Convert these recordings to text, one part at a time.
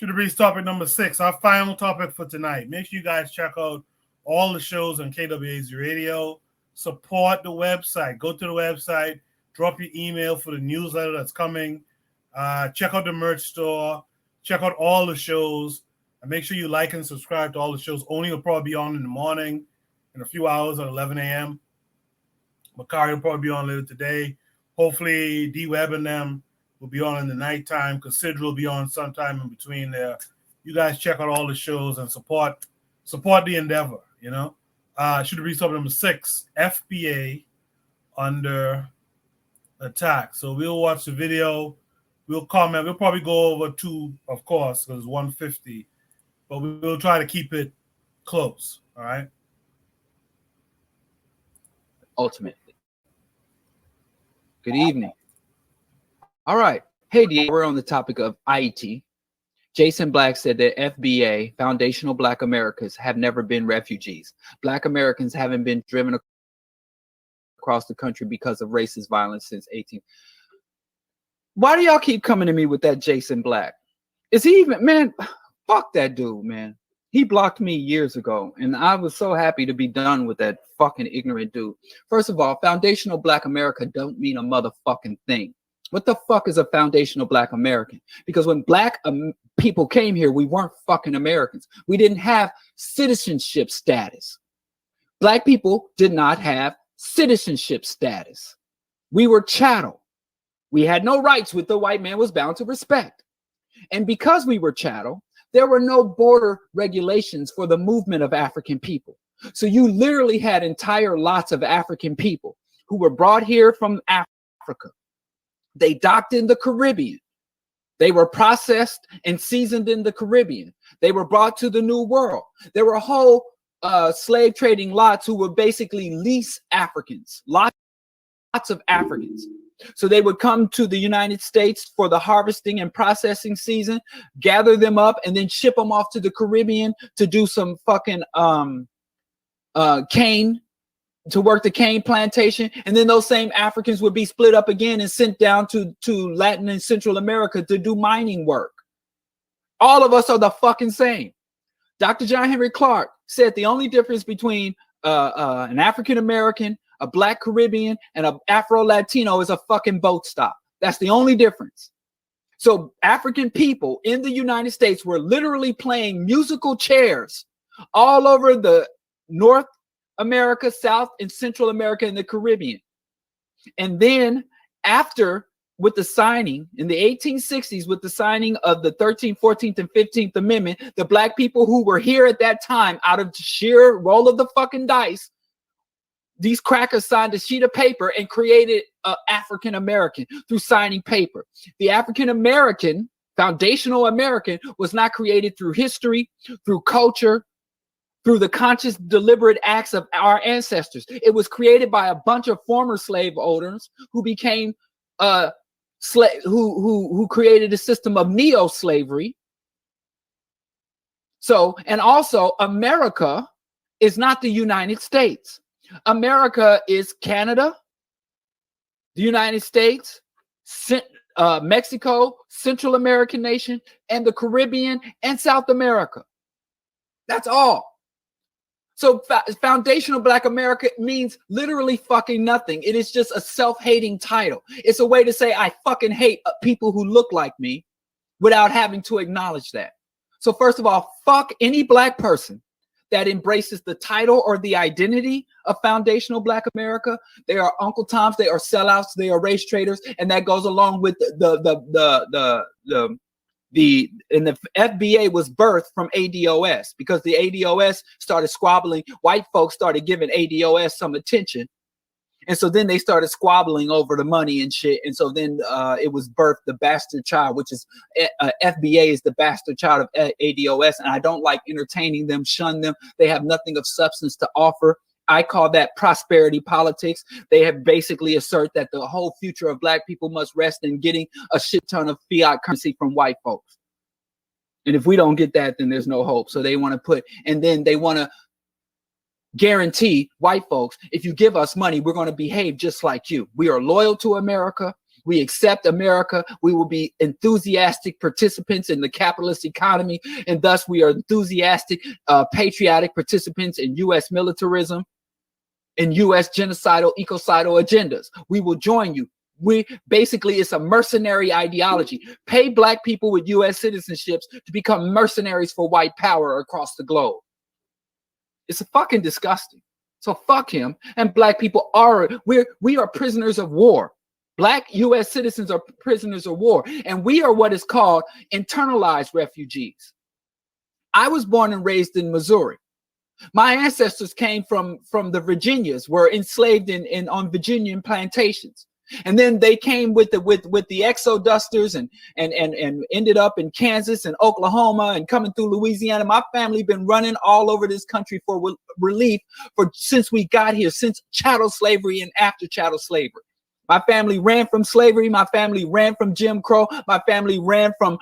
To the Breeze topic number 6, our final topic for tonight. Make sure you guys check out all the shows on KWAZ Radio. Support the website. Go to the website. Drop your email for the newsletter that's coming. Check out the merch store. Check out all the shows. And make sure you like and subscribe to all the shows. Only will probably be on in the morning in a few hours at 11 a.m. Makari will probably be on later today. Hopefully, D-Web and them will be on in the nighttime. Consider will be on sometime in between there. You guys check out all the shows and support the endeavor, you know. Should be topic number 6, FBA under attack. So we'll watch the video. We'll comment. We'll probably go over 2, of course, because it's 150. But we'll try to keep it close, all right? Ultimately. Good evening. All right. Hey, we're on the topic of IT. Jason Black said that FBA, Foundational Black Americans, have never been refugees. Black Americans haven't been driven across the country because of racist violence since 18. Why do y'all keep coming to me with that Jason Black? Is he even, man, fuck that dude, man. He blocked me years ago, and I was so happy to be done with that fucking ignorant dude. First of all, Foundational Black America don't mean a motherfucking thing. What the fuck is a foundational Black American? Because when Black people came here, we weren't fucking Americans. We didn't have citizenship status. Black people did not have citizenship status. We were chattel. We had no rights which the white man was bound to respect. And because we were chattel, there were no border regulations for the movement of African people. So you literally had entire lots of African people who were brought here from Africa. They docked in the Caribbean. They were processed and seasoned in the Caribbean. They were brought to the New World. There were whole slave trading lots who would basically lease Africans, lots of Africans. So they would come to the United States for the harvesting and processing season, gather them up, and then ship them off to the Caribbean to do some fucking cane, to work the cane plantation. And then those same Africans would be split up again and sent down to Latin and Central America to do mining work. All of us are the fucking same. Dr. John Henry Clark said the only difference between an African American, a Black Caribbean, and an Afro-Latino is a fucking boat stop. That's the only difference. So African people in the United States were literally playing musical chairs all over the North America, South and Central America, and the Caribbean. And then after, with the signing in the 1860s, with the signing of the 13th, 14th, and 15th Amendment, the Black people who were here at that time, out of sheer roll of the fucking dice, these crackers signed a sheet of paper and created an African American through signing paper. The African American, foundational American, was not created through history, through culture, through the conscious, deliberate acts of our ancestors. It was created by a bunch of former slave owners who became who created a system of neo-slavery. So, and also America is not the United States. America is Canada, the United States, Mexico, Central American nation, and the Caribbean and South America. That's all. So foundational Black America means literally fucking nothing. It is just a self-hating title. It's a way to say I fucking hate people who look like me without having to acknowledge that. So first of all, fuck any Black person that embraces the title or the identity of foundational Black America. They are Uncle Toms, they are sellouts, they are race traders, and that goes along with the FBA was birthed from ADOS, because the ADOS started squabbling. White folks started giving ADOS some attention. And so then they started squabbling over the money and shit. And so then it was birthed the bastard child, which is FBA is the bastard child of ADOS. And I don't like entertaining them, shun them. They have nothing of substance to offer. I call that prosperity politics. They have basically assert that the whole future of Black people must rest in getting a shit ton of fiat currency from white folks. And if we don't get that, then there's no hope. So they want to put, and then they want to guarantee white folks, if you give us money, we're going to behave just like you. We are loyal to America. We accept America. We will be enthusiastic participants in the capitalist economy, and thus we are enthusiastic, patriotic participants in U.S. militarism, in U.S. genocidal, ecocidal agendas. We will join you. We basically, it's a mercenary ideology. Pay black people with U.S. citizenships to become mercenaries for white power across the globe. It's fucking disgusting. So fuck him. And black people we are prisoners of war. Black U.S. citizens are prisoners of war, and we are what is called internalized refugees. I was born and raised in Missouri. My ancestors came from the Virginias, were enslaved on Virginian plantations. And then they came with the exodusters and ended up in Kansas and Oklahoma and coming through Louisiana. My family been running all over this country for relief since we got here, since chattel slavery and after chattel slavery. My family ran from slavery. My family ran from Jim Crow. My family ran from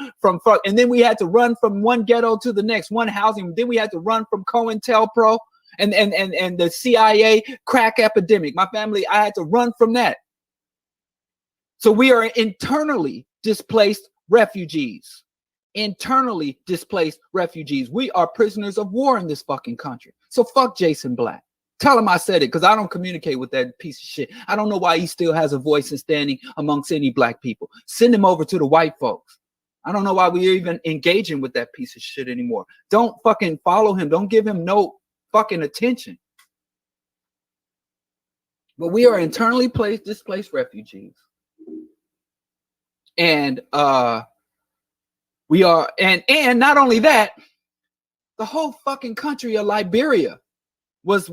and then we had to run from one ghetto to the next, one housing. Then we had to run from COINTELPRO and the CIA crack epidemic. My family, I had to run from that. So we are internally displaced refugees. Internally displaced refugees. We are prisoners of war in this fucking country. So fuck Jason Black. Tell him I said it, because I don't communicate with that piece of shit. I don't know why he still has a voice and standing amongst any black people. Send him over to the white folks. I don't know why we're even engaging with that piece of shit anymore. Don't fucking follow him. Don't give him no fucking attention. But we are internally displaced refugees. And we are, and not only that, the whole fucking country of Liberia was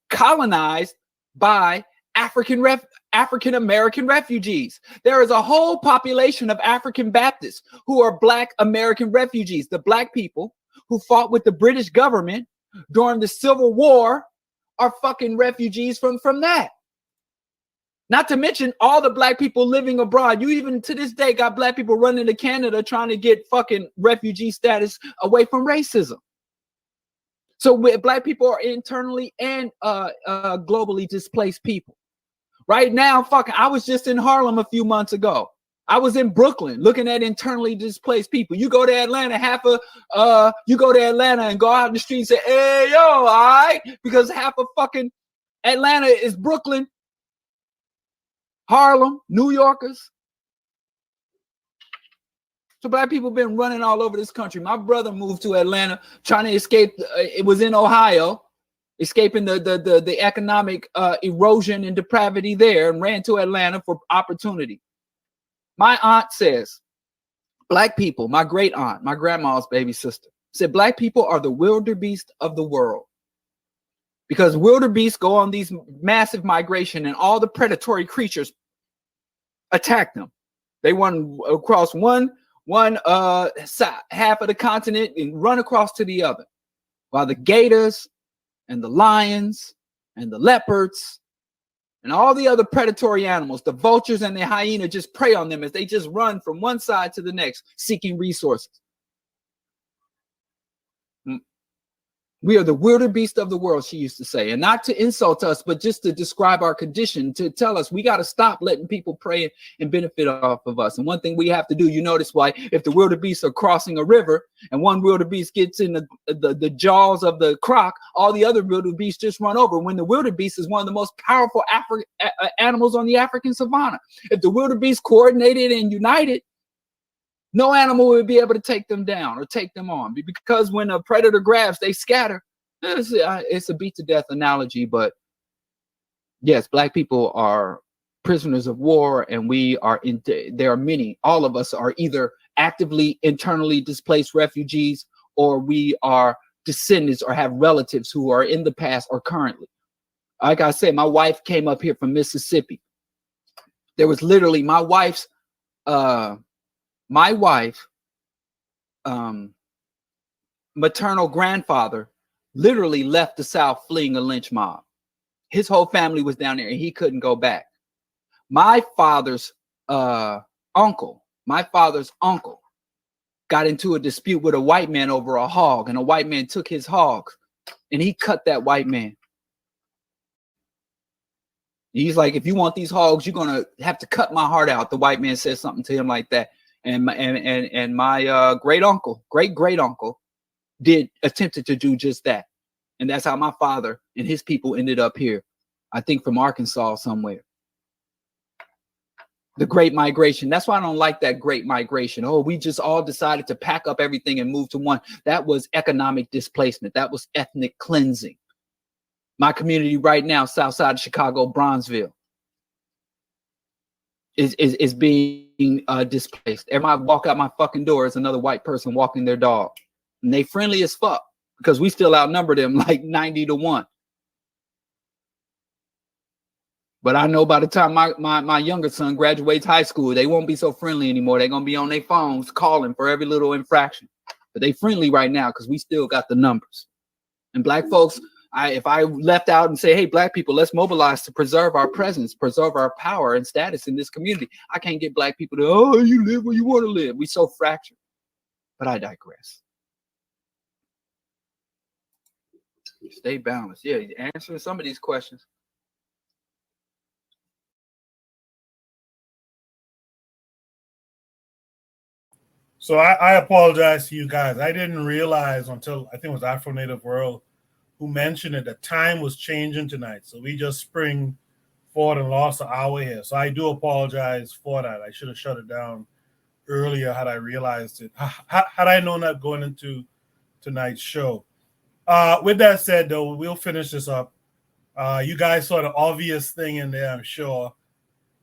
colonized by African American refugees. There is a whole population of African Baptists who are Black American refugees. The black people who fought with the British government during the Civil War are fucking refugees from that. Not to mention all the black people living abroad. You even to this day got black people running to Canada trying to get fucking refugee status away from racism. So black people are internally and globally displaced people. Right now, I was just in Harlem a few months ago. I was in Brooklyn looking at internally displaced people. You go to Atlanta, you go to Atlanta and go out in the street and say, hey, yo, all right? Because half of fucking Atlanta is Brooklyn, Harlem, New Yorkers. So black people been running all over this country. My brother moved to Atlanta trying to escape. It was in Ohio, escaping the economic erosion and depravity there, and ran to Atlanta for opportunity. My aunt says, black people, my great aunt, my grandma's baby sister, said black people are the wildebeest of the world. Because wildebeest go on these massive migration and all the predatory creatures attack them. They run across one half of the continent and run across to the other. While the gators and the lions and the leopards and all the other predatory animals, the vultures and the hyena just prey on them as they just run from one side to the next, seeking resources. We are the wildebeest of the world, she used to say, and not to insult us, but just to describe our condition, to tell us we got to stop letting people prey and benefit off of us. And one thing we have to do, you notice why if the wildebeest are crossing a river and one wildebeest gets in the jaws of the croc, all the other wildebeest just run over. When the wildebeest is one of the most powerful animals on the African savanna. If the wildebeest coordinated and united, no animal would be able to take them down or take them on, because when a predator grabs, they scatter. It's a beat to death analogy, but yes, black people are prisoners of war, and there are many. All of us are either actively internally displaced refugees, or we are descendants or have relatives who are in the past or currently. Like I said, my wife came up here from Mississippi. There was literally my wife's maternal grandfather literally left the South fleeing a lynch mob. His whole family was down there and he couldn't go back. My father's uncle got into a dispute with a white man over a hog, and a white man took his hogs and he cut that white man. He's like, if you want these hogs, you're gonna have to cut my heart out. The white man said something to him like that. And my great great uncle attempted to do just that. And that's how my father and his people ended up here. I think from Arkansas somewhere. The Great Migration. That's why I don't like that Great Migration. Oh, we just all decided to pack up everything and move to one. That was economic displacement. That was ethnic cleansing. My community right now, south side of Chicago, Bronzeville, is being displaced. Every time I walk out my fucking door, is another white person walking their dog. And they friendly as fuck because we still outnumber them like 90-1. But I know by the time my younger son graduates high school, they won't be so friendly anymore. They're going to be on their phones calling for every little infraction. But they friendly right now because we still got the numbers. And black folks, if I left out and say, hey, black people, let's mobilize to preserve our presence, preserve our power and status in this community. I can't get black people to, oh, you live where you want to live. We so fractured. But I digress. Stay balanced. Yeah, answering some of these questions. So I apologize to you guys. I didn't realize until I think it was Afro Native World who mentioned it, that time was changing tonight. So we just spring forward and lost an hour here. So I do apologize for that. I should have shut it down earlier had I realized it. Had I known that going into tonight's show. With that said, though, we'll finish this up. You guys saw the obvious thing in there, I'm sure.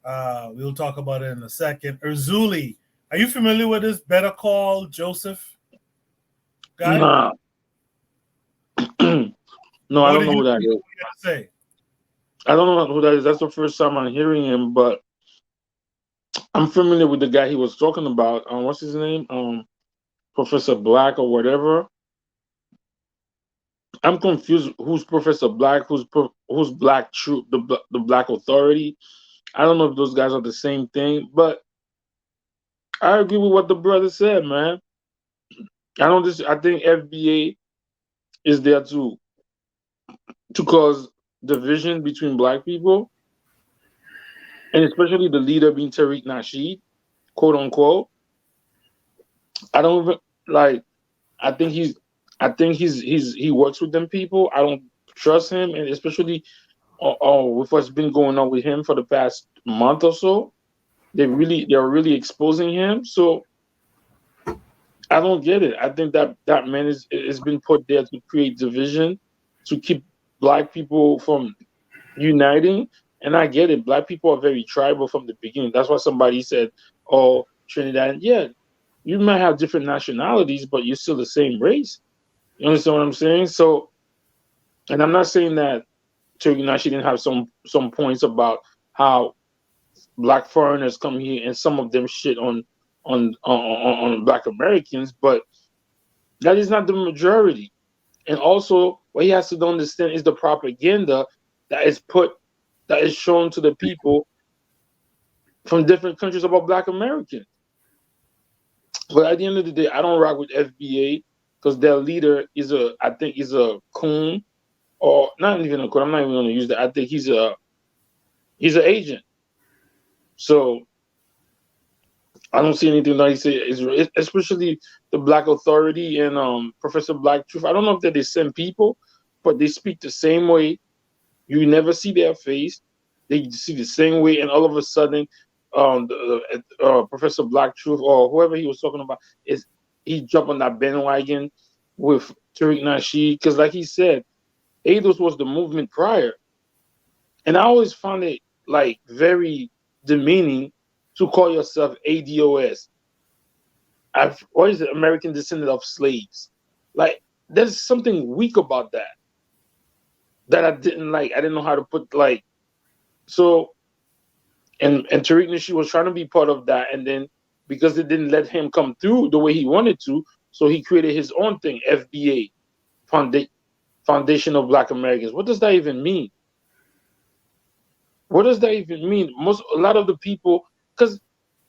We'll talk about it in a second. Erzuli. Are you familiar with this Better Call Joseph guy? Nah. No, I don't know who that is. Say? I don't know who that is. That's the first time I'm hearing him, but I'm familiar with the guy he was talking about. What's his name? Professor Black or whatever. I'm confused. Who's Professor Black? Who's Black Troop? The Black Authority. I don't know if those guys are the same thing, but I agree with what the brother said, man. I think FBA is there to cause division between black people, and especially the leader being Tariq Nasheed, quote unquote. I don't even like. I think he works with them people. I don't trust him, and especially with what's been going on with him for the past month or so. They're really exposing him. So I don't get it. I think that man is been put there to create division, to keep black people from uniting. And I get it. Black people are very tribal from the beginning. That's why somebody said, oh, Trinidad. Yeah, you might have different nationalities, but you're still the same race. You understand what I'm saying? So, and I'm not saying that Tariq Nasheed didn't have some points about how black foreigners come here and some of them shit on black Americans, but that is not the majority. And also, what he has to understand is the propaganda that is shown to the people from different countries about black Americans. But at the end of the day, I don't rock with FBA because their leader I think is a coon, or not even a coon. I'm not even going to use that. I think he's an agent. So I don't see anything that he say, especially the Black Authority and Professor Black Truth. I don't know if they're the same people, but they speak the same way. You never see their face. They see the same way, and all of a sudden, Professor Black Truth or whoever he was talking about he jumped on that bandwagon with Tariq Nasheed because, like he said, ADOS was the movement prior, and I always found it like very demeaning to call yourself ADOS. What is it? American Descendant of Slaves. Like, there's something weak about that I didn't like. I didn't know how to put like. So, and Tariq Nasheed was trying to be part of that, and then because it didn't let him come through the way he wanted to, so he created his own thing, FBA, Foundation of Black Americans. What does that even mean? What does that even mean? A lot of the people, because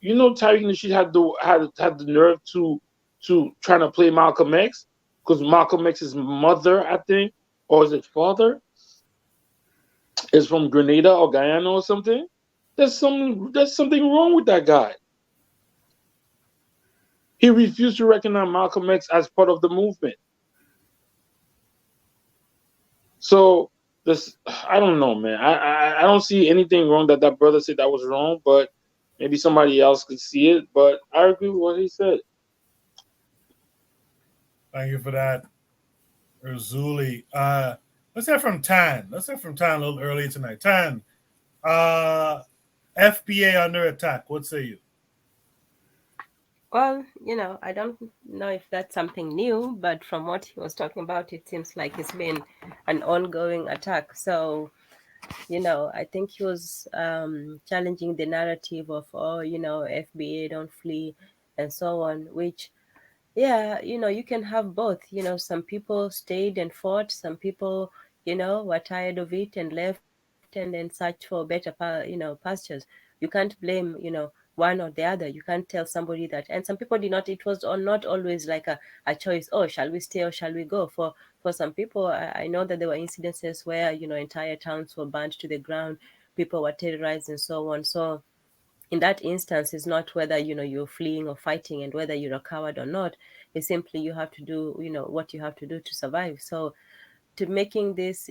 Tariq Nasheed had the nerve to try to play Malcolm X, because Malcolm X's mother, I think, or is it father, is from Grenada or Guyana or something, there's something wrong with that guy. He refused to recognize Malcolm X as part of the movement. So this, I don't know, man. I don't see anything wrong that brother said that was wrong, but maybe somebody else could see it. But I agree with what he said. Thank you for that, Razuli. Let's hear from Tan. Let's hear from Tan a little earlier tonight. Tan, uh, FBA under attack. What say you? Well, I don't know if that's something new, but from what he was talking about, it seems like it's been an ongoing attack. So, I think he was challenging the narrative of, FBA don't flee and so on, which, yeah, you can have both. Some people stayed and fought, some people, were tired of it and left and then searched for better, pastures. You can't blame, one or the other. You can't tell somebody that. And some people did not, it was not always like a choice, oh, shall we stay or shall we go? For some people, I know that there were incidences where, entire towns were burned to the ground, people were terrorized and so on. So in that instance, it's not whether you're fleeing or fighting and whether you're a coward or not. It's simply you have to do what you have to do to survive. So to making this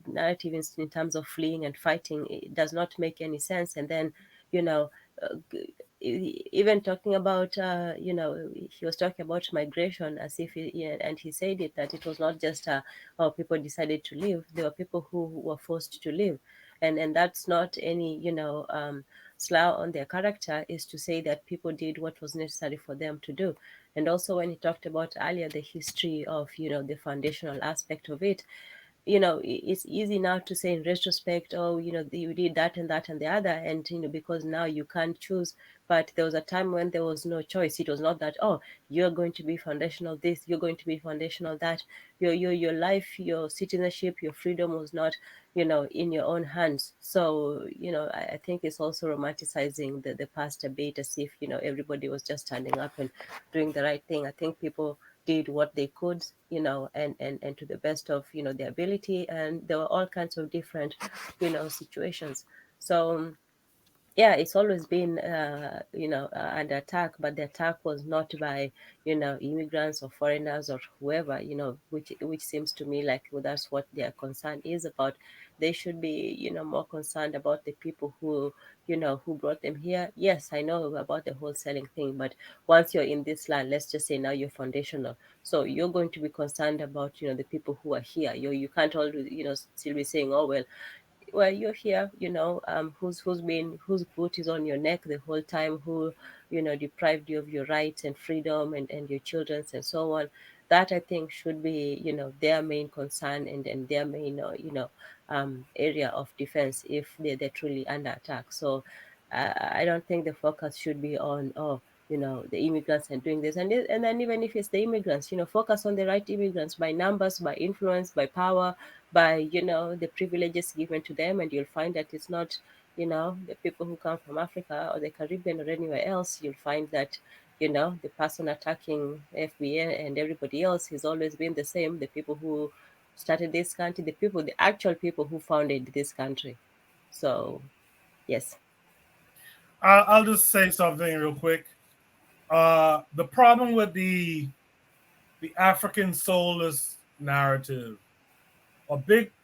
narrative in terms of fleeing and fighting, it does not make any sense. And then you know even talking about he was talking about migration as if and he said it that it was not just oh, people decided to leave. There were people who were forced to leave, and that's not any slur on their character, is to say that people did what was necessary for them to do. And also when he talked about earlier the history of the foundational aspect of it, it's easy now to say in retrospect, oh, you did that and that and the other, and because now you can't choose. But there was a time when there was no choice. It was not that, oh, you're going to be foundational this, you're going to be foundational that. Your life, your citizenship, your freedom was not in your own hands. So I think it's also romanticizing the past a bit, as if everybody was just standing up and doing the right thing. I think people did what they could, and to the best of their ability, and there were all kinds of different situations. So yeah, it's always been under attack, but the attack was not by immigrants or foreigners or whoever, which seems to me like, well, that's what their concern is about. They should be more concerned about the people who brought them here. Yes, I know about the wholesaling thing, but once you're in this land, let's just say now you're foundational, so you're going to be concerned about the people who are here. You can't always still be saying, oh well, you're here, whose boot is on your neck the whole time, who deprived you of your rights and freedom and your children's and so on. That I think should be their main concern, and their main area of defense if they're truly under attack. So I don't think the focus should be on, oh, the immigrants and doing this, and then even if it's the immigrants, focus on the right immigrants, by numbers, by influence, by power, by the privileges given to them, and you'll find that it's not the people who come from Africa or the Caribbean or anywhere else. You'll find that the person attacking FBA and everybody else has always been the same: the people who started this country, the actual people who founded this country. So yes. I'll just say something real quick. The problem with the African soulless narrative,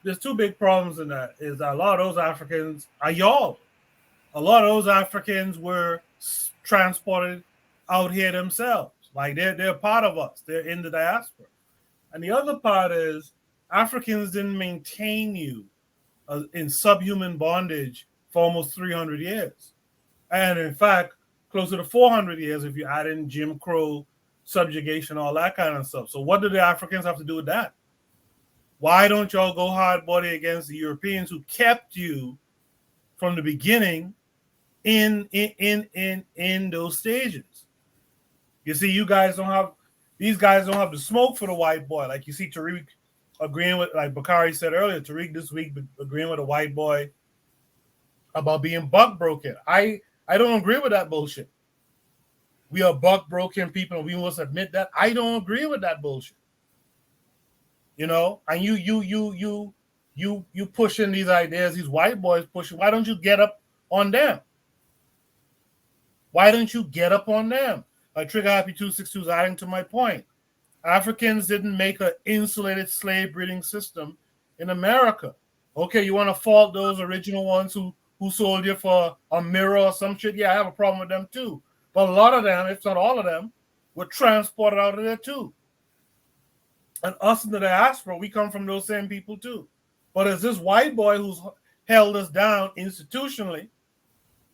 there's two big problems in that. Is that a lot of those Africans are y'all. A lot of those Africans were transported out here themselves. Like they're part of us. They're in the diaspora. And the other part is Africans didn't maintain you in subhuman bondage for almost 300 years. And in fact, closer to 400 years if you add in Jim Crow, subjugation, all that kind of stuff. So what do the Africans have to do with that? Why don't y'all go hard body against the Europeans who kept you from the beginning in those stages? You see, these guys don't have the smoke for the white boy. Like you see Tariq agreeing with, like Bakari said earlier, Tariq this week agreeing with a white boy about being buck broken. I don't agree with that bullshit. We are buck broken people, and we must admit that. I don't agree with that bullshit. And you pushing these ideas, these white boys pushing. Why don't you get up on them? Why don't you get up on them? Trigger Happy 262 is adding to my point. Africans didn't make an insulated slave breeding system in America. Okay, you want to fault those original ones who sold you for a mirror or some shit? Yeah, I have a problem with them too. But a lot of them, if not all of them, were transported out of there too. And us in the diaspora, we come from those same people too. But it's this white boy who's held us down institutionally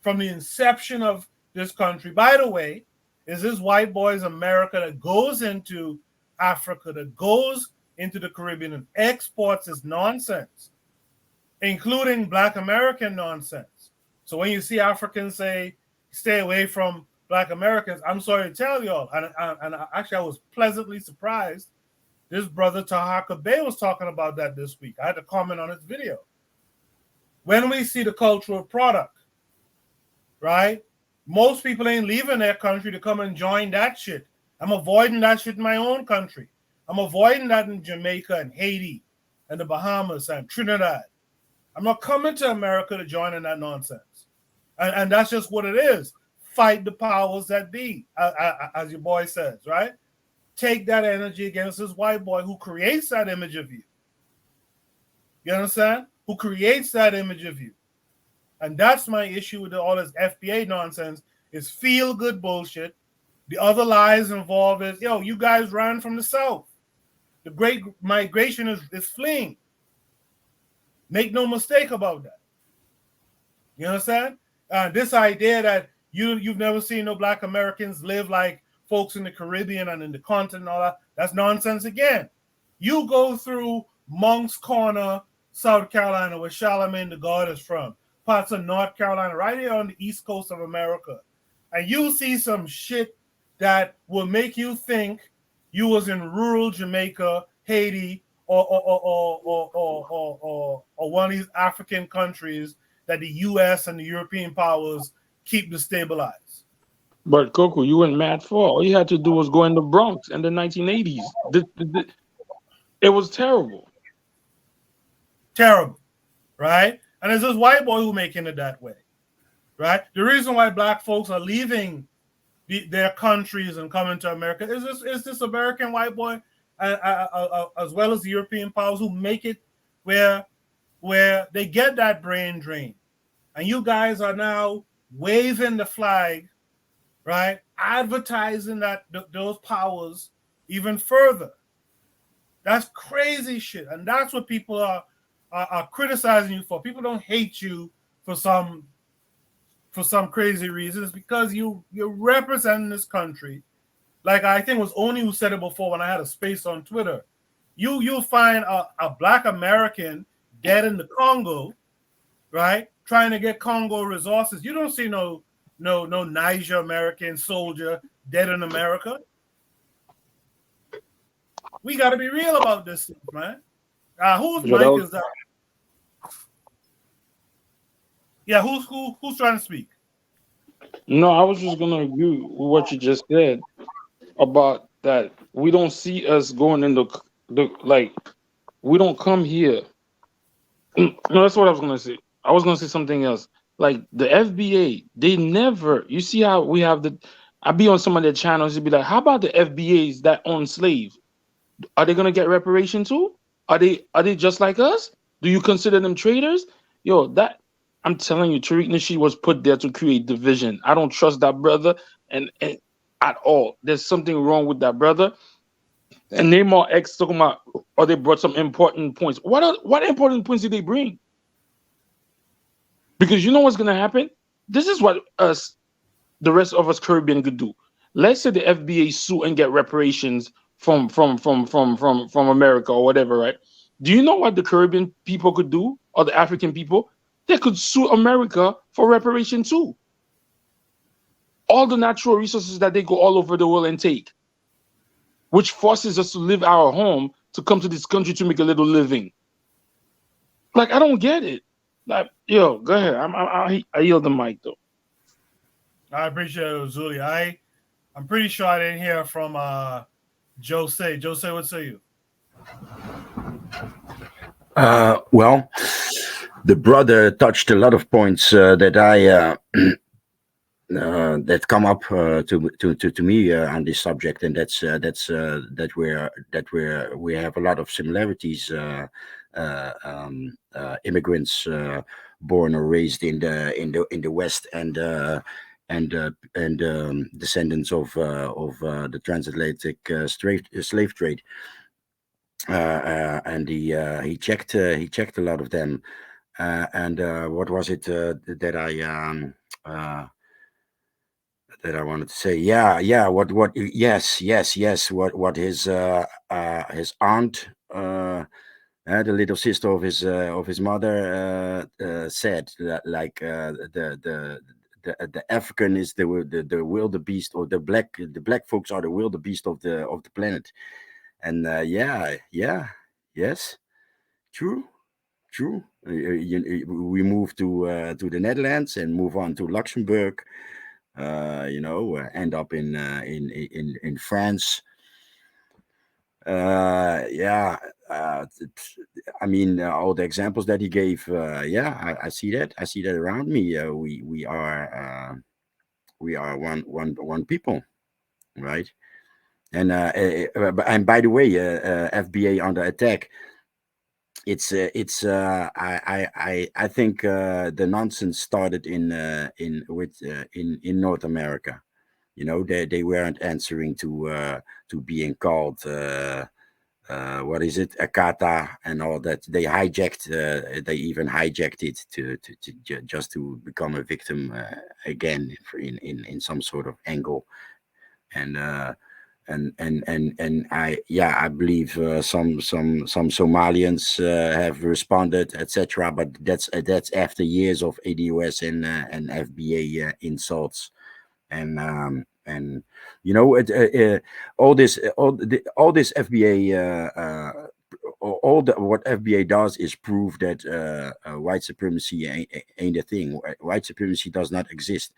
from the inception of this country. By the way, is this white boy's America that goes into Africa, that goes into the Caribbean and exports his nonsense, including Black American nonsense. So when you see Africans say, stay away from Black Americans, I'm sorry to tell y'all, and actually I was pleasantly surprised. This brother Tahaka Bey was talking about that this week. I had to comment on his video. When we see the cultural product, right? Most people ain't leaving their country to come and join that shit. I'm avoiding that shit in my own country. I'm avoiding that in Jamaica and Haiti and the Bahamas and Trinidad. I'm not coming to America to join in that nonsense. And that's just what it is. Fight the powers that be, as your boy says, right? Take that energy against this white boy who creates that image of you. You understand? Who creates that image of you. And that's my issue with all this FBA nonsense, is feel-good bullshit. The other lies involved is, yo, you guys ran from the South. The great migration is fleeing. Make no mistake about that. You understand? This idea that you've never seen no Black Americans live like folks in the Caribbean and in the continent and all that, that's nonsense again. You go through Monk's Corner, South Carolina, where Charlemagne the God is from, parts of North Carolina, right here on the east coast of America, and you see some shit that will make you think you was in rural Jamaica, Haiti, or one of these African countries that the U.S. and the European powers keep destabilized. But Coco, you went mad far. All you had to do was go in the Bronx in the 1980s. It was terrible. Terrible, right? And it's this white boy who making it that way, right? The reason why Black folks are leaving their countries and coming to America is this American white boy, as well as the European powers, who make it where they get that brain drain. And you guys are now waving the flag, right? Advertising that those powers even further. That's crazy shit. And that's what people are criticizing you for. People don't hate you for some crazy reasons, because you're representing this country. Like I think it was Oni who said it before when I had a space on Twitter. You'll find a Black American dead in the Congo, right? Trying to get Congo resources. You don't see no Niger American soldier dead in America. We got to be real about this stuff, man. Whose mic is that? Yeah, who's trying to speak? No, I was just gonna agree with what you just said about that. We don't see us going in the like. We don't come here. No, that's what I was gonna say. I was gonna say something else. Like the FBA, they never. You see how we have the. I be on some of their channels. It'd be like, how about the FBAs that own slaves? Are they gonna get reparation too? Are they just like us? Do you consider them traitors? Yo, that I'm telling you, Tariq Nasheed was put there to create division. I don't trust that brother and at all. There's something wrong with that brother. And Neymar X talking about, or they brought some important points. What important points did they bring? Because you know what's gonna happen? This is what the rest of us Caribbean could do. Let's say the FBA sue and get reparations from America or whatever, right? Do you know what the Caribbean people could do, or the African people? They could sue America for reparation too. All the natural resources that they go all over the world and take, which forces us to leave our home to come to this country to make a little living. Like, I don't get it. Like, yo, go ahead. I yield the mic though. I appreciate it, Zuli. I'm pretty sure I didn't hear from Jose. Jose, what say you? Well, the brother touched a lot of points that I that come up to me on this subject, and that we have a lot of similarities. Immigrants born or raised in the West, and descendants of the transatlantic slave trade. And he checked a lot of them. And what was it that I wanted to say? Yeah. What? Yes. What his aunt, the little sister of his mother, said that, like, the African is the wildebeest, or the black folks are the wildebeest of the planet. And yes, true. We move to the Netherlands and move on to Luxembourg. End up in France. Yeah. I mean, all the examples that he gave. I see that. I see that around me. We are one people, right? And by the way, FBA under attack. I think the nonsense started in North America. They weren't answering to being called what is it, Akata and all that. They even hijacked it just to become a victim again in some sort of angle. And I believe some Somalians have responded, etc. But that's after years of ADOS and FBA insults, and all this FBA. What FBA does is prove that white supremacy ain't a thing. White supremacy does not exist.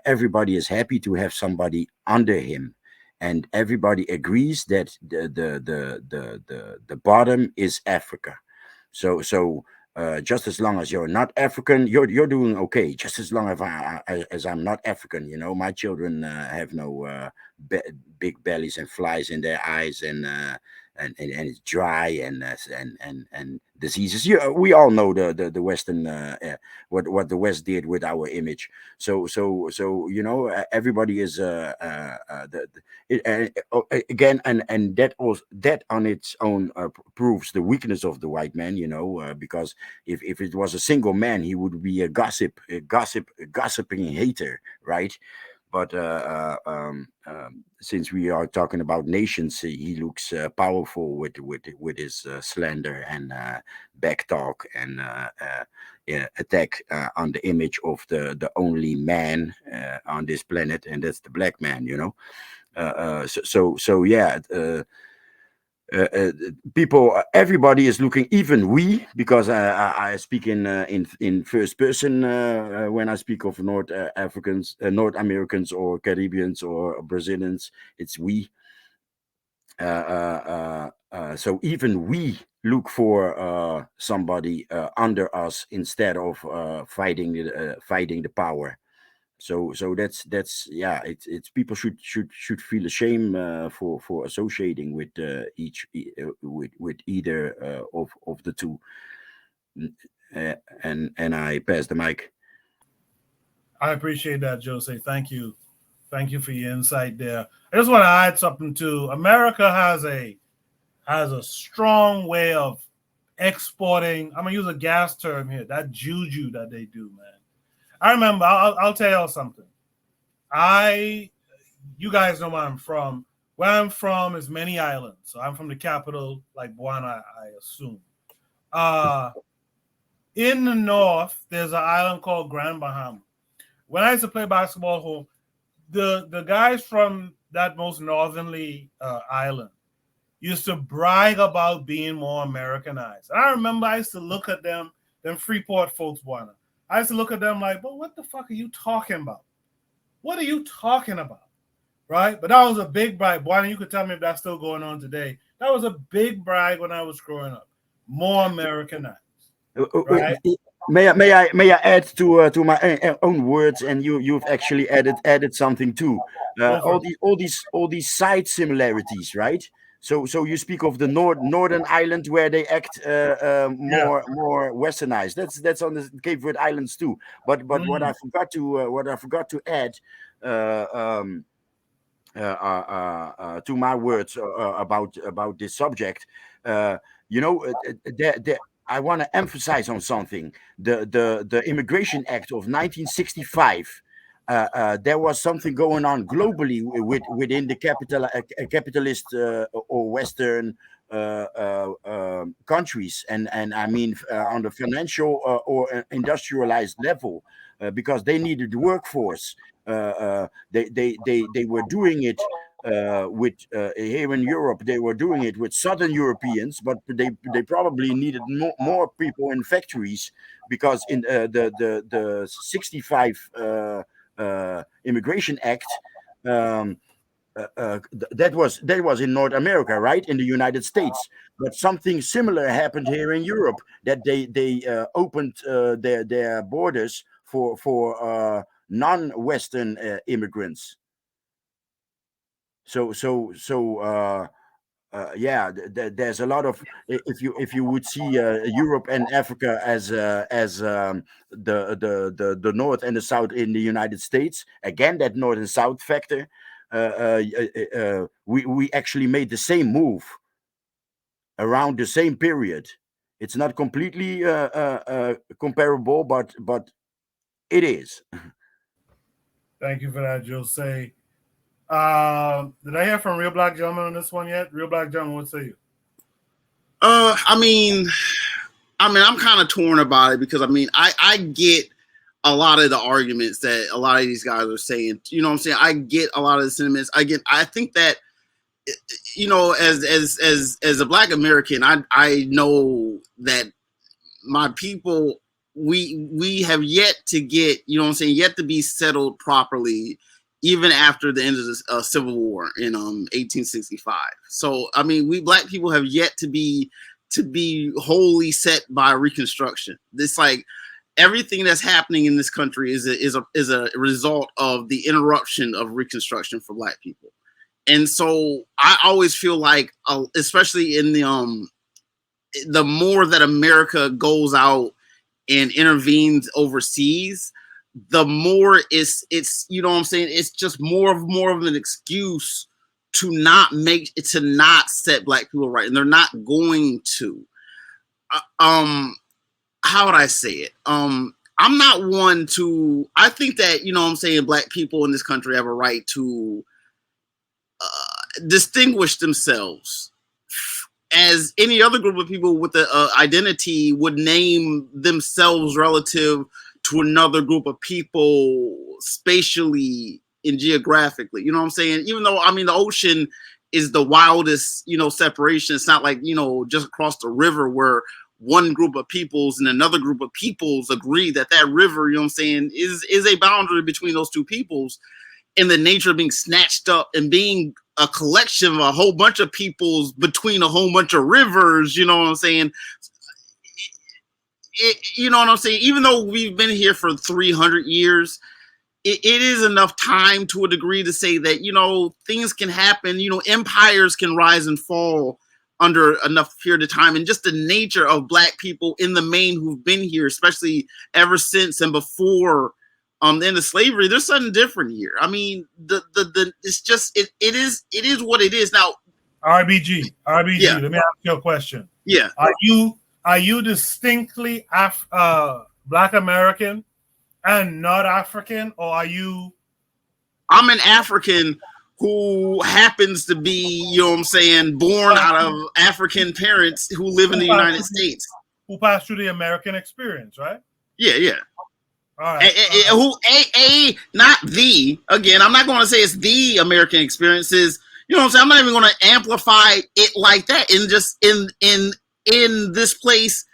Everybody is happy to have somebody under him, and everybody agrees that the bottom is Africa. So just as long as you're not African, you're doing okay. Just as long as I'm not African, my children have no big bellies and flies in their eyes, and it's dry, and diseases. We all know the Western what the West did with our image. So everybody is again, and that on its own proves the weakness of the white man. Because if it was a single man, he would be a gossiping hater, right? But since we are talking about nations, he looks powerful with his slander and back talk and attack on the image of the only man on this planet, and that's the black man. So yeah. People, everybody is looking, even we, because I speak in first person when I speak of North Africans, North Americans, or Caribbeans, or Brazilians. It's we. So even we look for somebody under us instead of fighting the power. So that's yeah. It's people should feel ashamed for associating with with either of the two. And I pass the mic. I appreciate that, Jose. Thank you for your insight there. I just want to add something too. America has a strong way of exporting. I'm gonna use a gas term here. That juju that they do, man. I remember. I'll tell y'all something. You guys know where I'm from. Where I'm from is many islands. So I'm from the capital, like Buana, I assume. In the north, there's an island called Grand Bahama. When I used to play basketball home, the guys from that most northerly island used to brag about being more Americanized. And I remember I used to look at them Freeport folks, Buana. I used to look at them like, but what the fuck are you talking about? What are you talking about? Right? But that was a big brag. Buana, you could tell me if that's still going on today. That was a big brag when I was growing up. more Americanized. Right? May I add to my own words, and you've actually added something too. All these side similarities, right? So you speak of the Northern Island where they act more westernized. That's on the Cape Verde Islands too. But what I forgot to add to my words about this subject, I want to emphasize on something. The Immigration Act of 1965. There was something going on globally within the capitalist or Western countries, and I mean on the financial or industrialized level, because they needed the workforce. They were doing it with here in Europe. They were doing it with Southern Europeans, but they probably needed more people in factories, because in the 65 Immigration Act, that was in North America, right, in the United States. But something similar happened here in Europe, that they opened their borders for non-Western immigrants. So there's a lot of, if you would see Europe and Africa as the North and the South in the United States, again, that North and South factor, we actually made the same move around the same period. It's not completely comparable, but it is. Thank you for that, Jose. Did I hear from Real Black Gentleman on this one yet? Real Black Gentleman, what say you? I mean, I'm kind of torn about it, because I get a lot of the arguments that a lot of these guys are saying. You know what I'm saying? I get a lot of the sentiments. I think that, as a Black American, I know that my people, we have yet to get, yet to be settled properly, even after the end of the Civil War in 1865. So, we Black people have yet to be wholly set by Reconstruction. This, like, everything that's happening in this country is a result of the interruption of Reconstruction for Black people. And so I always feel like, especially in the more that America goes out and intervenes overseas, the more it's it's just more of an excuse to not set Black people right, and they're not going to. How would I say it? I'm not one to. I think that Black people in this country have a right to distinguish themselves as any other group of people with the identity would name themselves relative to another group of people spatially and geographically. You know what I'm saying? Even though, the ocean is the wildest, separation. It's not like, just across the river where one group of peoples and another group of peoples agree that river, is a boundary between those two peoples, and the nature of being snatched up and being a collection of a whole bunch of peoples between a whole bunch of rivers. You know what I'm saying? Even though we've been here for 300 years, it is enough time to a degree to say that, things can happen, empires can rise and fall under enough period of time. And just the nature of Black people in the main who've been here, especially ever since and before the end of slavery, there's something different here. It's just, it is what it is. Now, RBG, yeah. Let me ask you a question. Yeah. Are you distinctly Black American and not African, or are you? I'm an African who happens to be, born out of African parents who live in the United States. Who passed through the American experience, right? Yeah. All right. Not the, again, I'm not going to say it's the American experiences. You know what I'm saying? I'm not even going to amplify it like that. And just in this place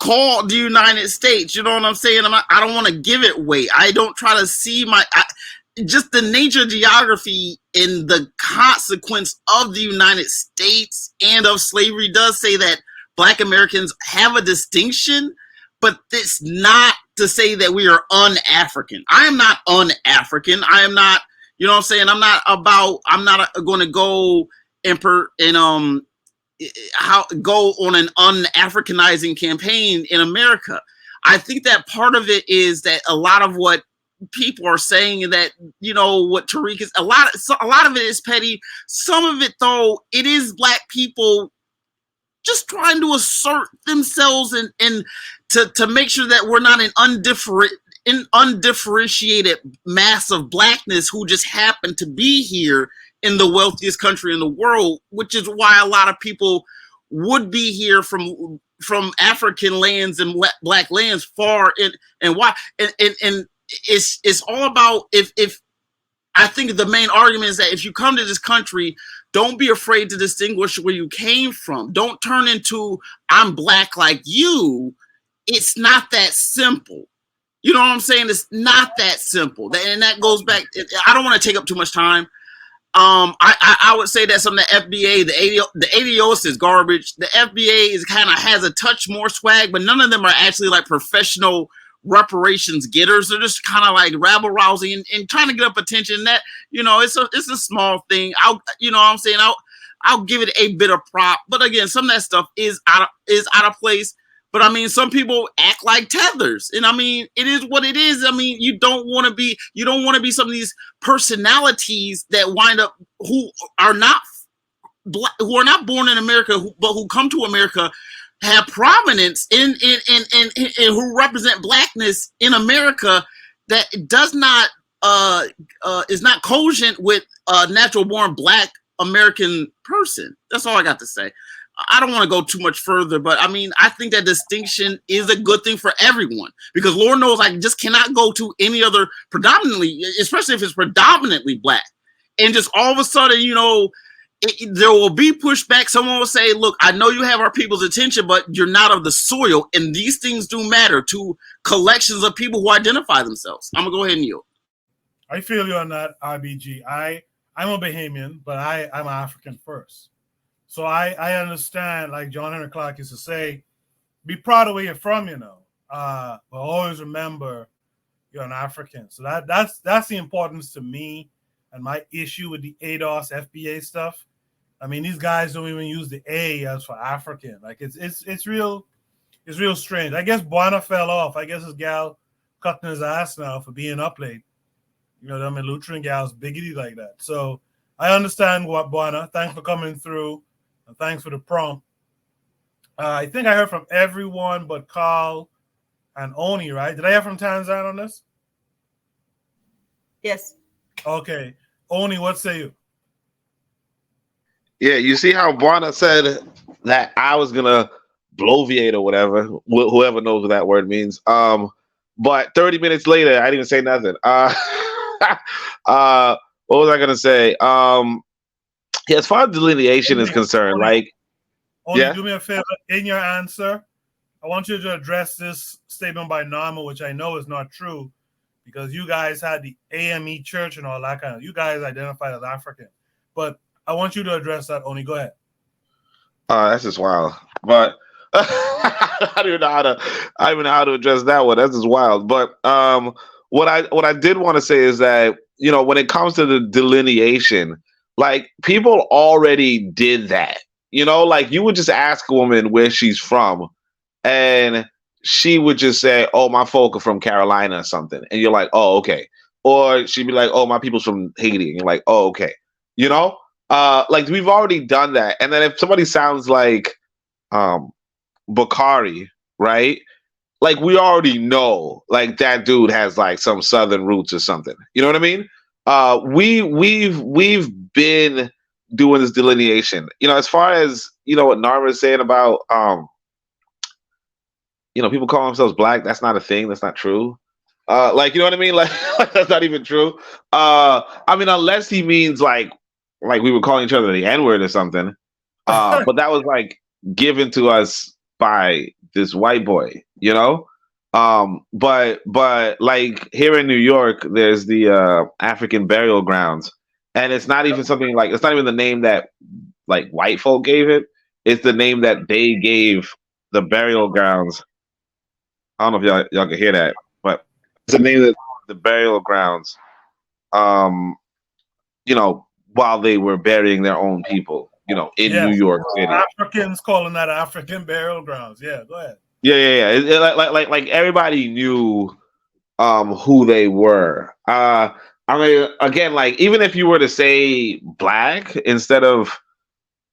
called the United States, you know what I'm saying? I don't want to give it weight. I don't try to see just the nature of geography and the consequence of the United States and of slavery does say that Black Americans have a distinction, but it's not to say that we are un-African. I am not un-African. I am not, you know what I'm saying? I'm not going to go and go on an un-Africanizing campaign in America. I think that part of it is that a lot of what people are saying, that, you know, what Tariq is, a lot of it is petty. Some of it, though, it is Black people just trying to assert themselves and to make sure that we're not an undifferentiated mass of Blackness who just happen to be here in the wealthiest country in the world, which is why a lot of people would be here from African lands and Black lands far in, and why, and it's all about, if I think the main argument is that if you come to this country, don't be afraid to distinguish where you came from. Don't turn into, I'm Black like you. It's not that simple. You know what I'm saying? It's not that simple. And that goes back, I don't want to take up too much time. I would say that some of the FBA, the ADOS is garbage. The FBA is kind of has a touch more swag, but none of them are actually like professional reparations getters. They're just kind of like rabble rousing and trying to get up attention. That, you know, it's a small thing. You know what I'm saying? I'll give it a bit of prop, but again, some of that stuff is out of place. But I mean, some people act like tethers, and I mean, it is what it is. I mean, you don't want to be some of these personalities that wind up who are not Black, who are not born in America, but who come to America, have prominence in who represent Blackness in America, that does not is not cogent with a natural born Black American person. That's all I got to say. I don't want to go too much further, but I mean, I think that distinction is a good thing for everyone, because Lord knows I just cannot go to any other predominantly, especially if it's predominantly Black, and just all of a sudden, you know, there will be pushback. Someone will say, look, I know you have our people's attention, but you're not of the soil. And these things do matter to collections of people who identify themselves. I'm going to go ahead and yield. I feel you on that, RBG. I'm a Bahamian, but I'm African first. So I understand, like John Henry Clark used to say, be proud of where you're from, you know, but always remember you're an African. So that's the importance to me, and my issue with the ADOS FBA stuff. I mean, these guys don't even use the A as for African. Like it's real strange. I guess Buana fell off. I guess his gal cutting his ass now for being up late. You know, them Lutheran gals biggity like that. So I understand what Buana. Thanks for coming through. And thanks for the prompt. I think I heard from everyone but Carl and Oni, right? Did I hear from Tanzan on this? Yes. Okay. Oni, what say you? Yeah, you see how Buana said that I was going to bloviate or whatever, whoever knows what that word means. But 30 minutes later, I didn't even say nothing. What was I going to say? Yeah, as far as delineation is concerned, like, yeah. Do me a favor in your answer. I want you to address this statement by Norma, which I know is not true, because you guys had the AME church and all that kind of. You guys identified as African, but I want you to address that. Oni, go ahead. That's just wild. But I don't even know how to address that one. That's just wild. But what I did want to say is that, you know, when it comes to the delineation, like, people already did that. You know, like, you would just ask a woman where she's from, and she would just say, oh, my folk are from Carolina or something. And you're like, oh, okay. Or she'd be like, oh, my people's from Haiti. And you're like, oh, okay. You know, like, we've already done that. And then if somebody sounds like Bakari, right? Like, we already know, like, that dude has like some Southern roots or something. You know what I mean? We've been doing this delineation. You know, as far as, you know, what Narva is saying about you know, people call themselves Black, that's not a thing, that's not true. Like, you know what I mean? Like that's not even true. I mean, unless he means like we were calling each other the N-word or something. But that was like given to us by this white boy, you know? But like, here in New York, there's the African burial grounds, and it's not even something like, it's not even the name that like white folk gave it. it's the name that they gave the burial grounds. I don't know if y'all can hear that, but it's the name that the burial grounds. You know, while they were burying their own people, you know, in New York City. Africans calling that African burial grounds. Yeah, go ahead. Yeah. Like everybody knew who they were. I mean, again, like even if you were to say black instead of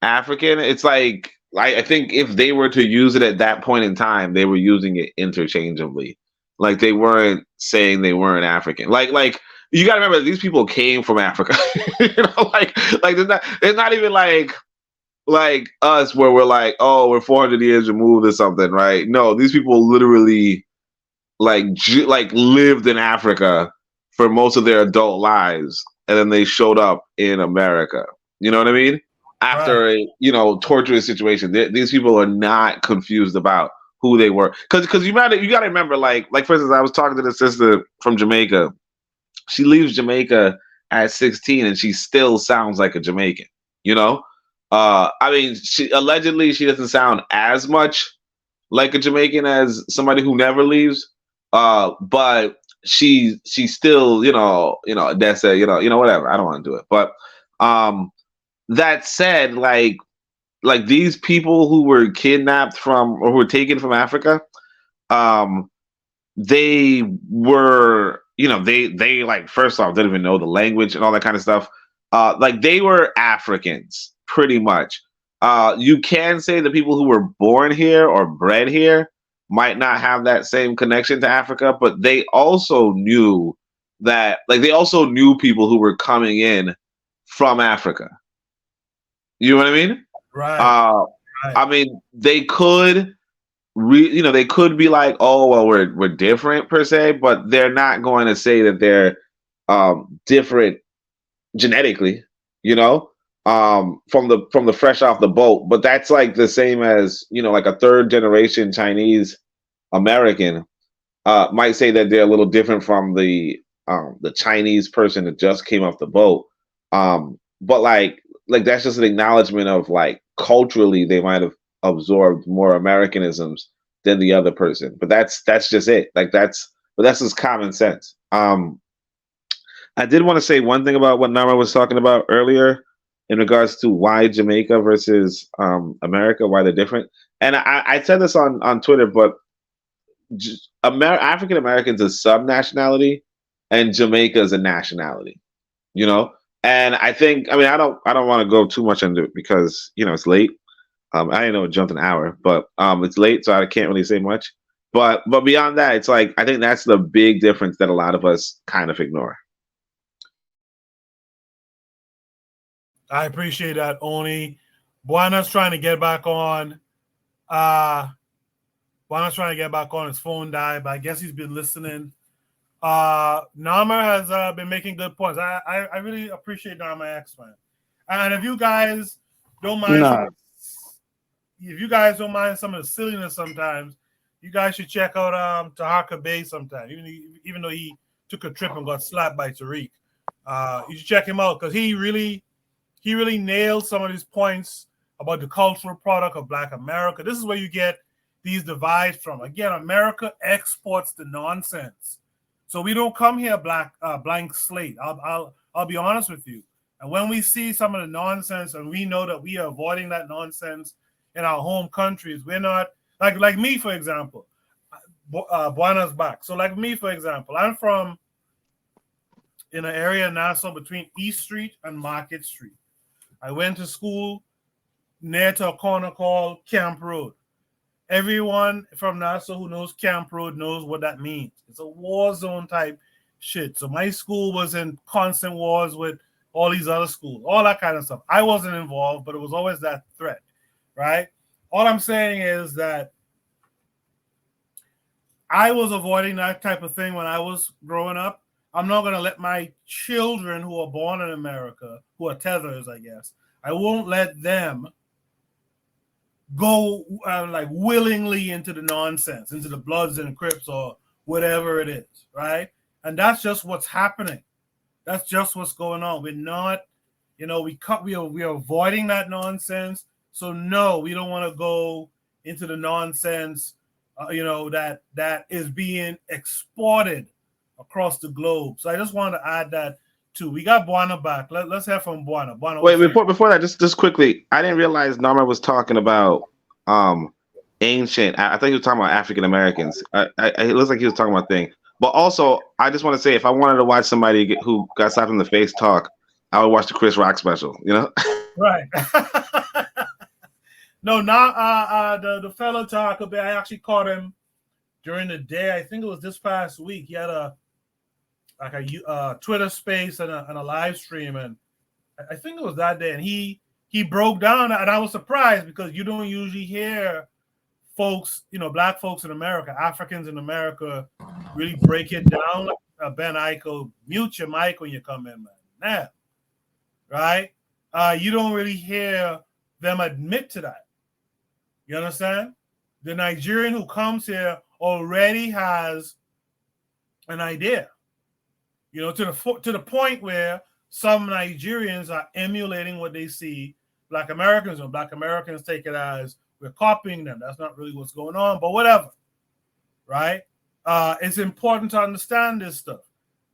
African, it's like I think if they were to use it at that point in time, they were using it interchangeably. Like they weren't saying they weren't African. Like you gotta remember these people came from Africa. You know, like there's not even like us where we're like, oh, we're 400 years removed or something, right? No, these people literally like lived in Africa for most of their adult lives, and then they showed up in America. You know what I mean? After a torturous situation, these people are not confused about who they were, because you got to remember, like for instance, I was talking to the sister from Jamaica. She leaves Jamaica at 16, and she still sounds like a Jamaican. You know, I mean, she doesn't sound as much like a Jamaican as somebody who never leaves. But she's still, that's whatever. I don't want to do it. But that said, like these people who were kidnapped from or who were taken from Africa, they were, they like, first off, didn't even know the language and all that kind of stuff. Like they were Africans pretty much. You can say the people who were born here or bred here might not have that same connection to Africa, but they also knew people who were coming in from Africa. You know what I mean? Right. Right. I mean, they could, they could be like, oh, well, we're different per se, but they're not going to say that they're different genetically, from the fresh off the boat. But that's like the same as, like a third generation Chinese American might say that they're a little different from the Chinese person that just came off the boat. But like that's just an acknowledgement of like culturally they might have absorbed more Americanisms than the other person. But that's just it. Like that's just common sense. I did want to say one thing about what Nama was talking about earlier in regards to why Jamaica versus America, why they're different. And I said this on Twitter, but African Americans is sub-nationality and Jamaica is a nationality, And I think, I don't want to go too much into it because, it's late. I didn't know it jumped an hour, but it's late, so I can't really say much. But beyond that, it's like, I think that's the big difference that a lot of us kind of ignore. I appreciate that, Oni. Buana's trying to get back on. Buana's trying to get back on. His phone died, but I guess he's been listening. Nama has been making good points. I really appreciate Nama X, man. And if you guys don't mind, some of the silliness sometimes, you guys should check out Tahaka Bay sometime. Even though he took a trip and got slapped by Tariq, you should check him out because he really nailed some of these points about the cultural product of Black America. This is where you get these divides from. Again, America exports the nonsense. So we don't come here blank slate. I'll be honest with you. And when we see some of the nonsense and we know that we are avoiding that nonsense in our home countries, we're not like me, for example. Buana's back. So like me, for example, I'm from in an area in Nassau between East Street and Market Street. I went to school near to a corner called Camp Road. Everyone from Nassau who knows Camp Road knows what that means. It's a war zone type shit. So my school was in constant wars with all these other schools, all that kind of stuff. I wasn't involved, but it was always that threat, right? All I'm saying is that I was avoiding that type of thing when I was growing up. I'm not going to let my children who are born in America, who are tethers, I guess, I won't let them go willingly into the nonsense, into the Bloods and Crips or whatever it is, right? And that's just what's happening. That's just what's going on. We're not, we are avoiding that nonsense So no, we don't want to go into the nonsense, that is being exported across the globe. So I just want to add that too. We got Buana back. Let's hear from Buana. Buana, wait, before that, just quickly, I didn't realize Norman was talking about ancient. I thought he was talking about African Americans. It looks like he was talking about things. But also, I just want to say, if I wanted to watch somebody who got slapped in the face talk, I would watch the Chris Rock special. Right. No, not the fellow talk a bit. I actually caught him during the day. I think it was this past week. He had a Twitter space and a live stream, and I think it was that day. And he broke down, and I was surprised because you don't usually hear folks, black folks in America, Africans in America, really break it down. Ben Eichel, mute your mic when you come in, man. Now, right? You don't really hear them admit to that. You understand? The Nigerian who comes here already has an idea. To the point where some Nigerians are emulating what they see Black Americans, and Black Americans take it as we're copying them. That's not really what's going on, but whatever, right? It's important to understand this stuff.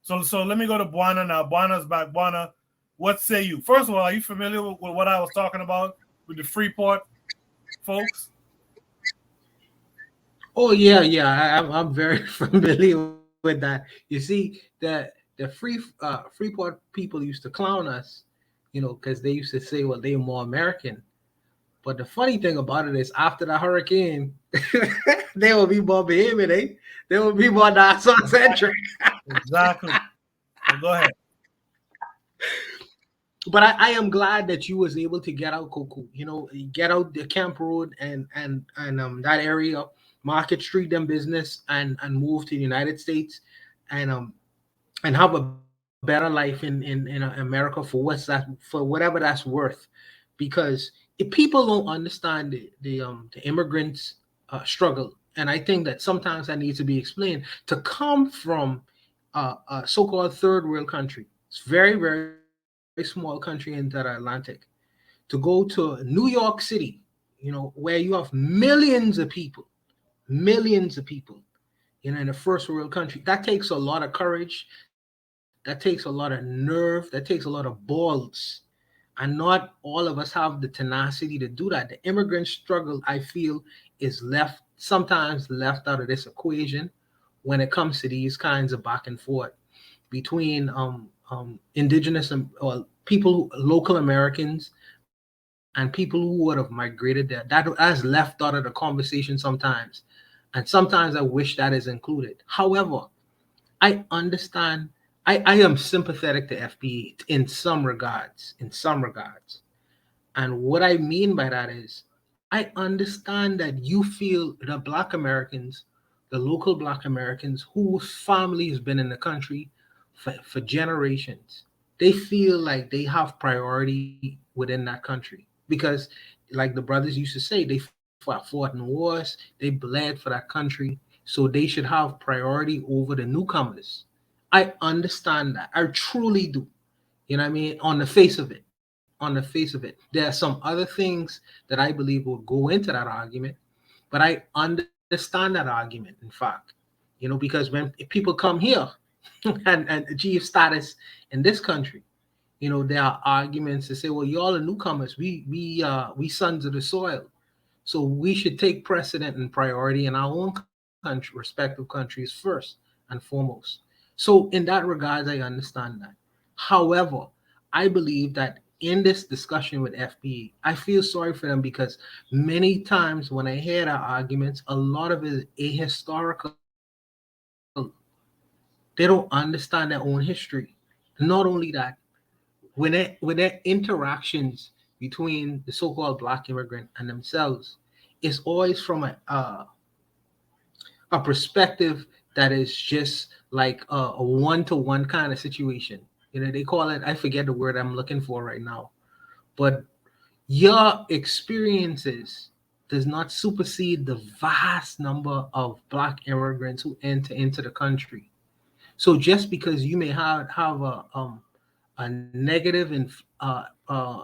So let me go to Buana now. Buana's back. Buana, what say you? First of all, are you familiar with what I was talking about with the Freeport folks? Oh yeah. I'm very familiar with that. You see, the Freeport people used to clown us, because they used to say, well, they're more American. But the funny thing about it is, after the hurricane, they will be more behaving, eh? They will be more South-centric. Exactly. So go ahead. But I am glad that you was able to get out, Coco. Get out the Camp Road and that area, Market Street, them business, and move to the United States, and have a better life in America for whatever that's worth. Because if people don't understand the immigrants' struggle, and I think that sometimes that needs to be explained, to come from a so-called third world country, it's very, very, very small country in the Atlantic, to go to New York City, where you have millions of people, in a first world country. That takes a lot of courage. That takes a lot of nerve. That takes a lot of balls. And not all of us have the tenacity to do that. The immigrant struggle, I feel, is sometimes left out of this equation when it comes to these kinds of back and forth between indigenous or local Americans, and people who would have migrated there. That's left out of the conversation sometimes. And sometimes I wish that is included. However, I understand. I am sympathetic to FBA in some regards. And what I mean by that is, I understand that you feel the Black Americans, the local Black Americans whose family has been in the country for generations, they feel like they have priority within that country. Because, like the brothers used to say, they fought in wars, they bled for that country, so they should have priority over the newcomers. I understand that. I truly do. You know what I mean? On the face of it. There are some other things that I believe will go into that argument, but I understand that argument, in fact. Because when people come here and achieve status in this country, there are arguments to say, well, y'all are newcomers. We sons of the soil. So we should take precedent and priority in our own country, respective countries first and foremost. So in that regard, I understand that. However, I believe that in this discussion with FBA, I feel sorry for them, because many times when I hear their arguments, a lot of it is ahistorical. They don't understand their own history. Not only that, when their interactions between the so-called Black immigrant and themselves, it's always from a perspective that is just like a one-to-one kind of situation. They call it, I forget the word I'm looking for right now, but your experiences does not supersede the vast number of Black immigrants who enter into the country. So just because you may have a negative and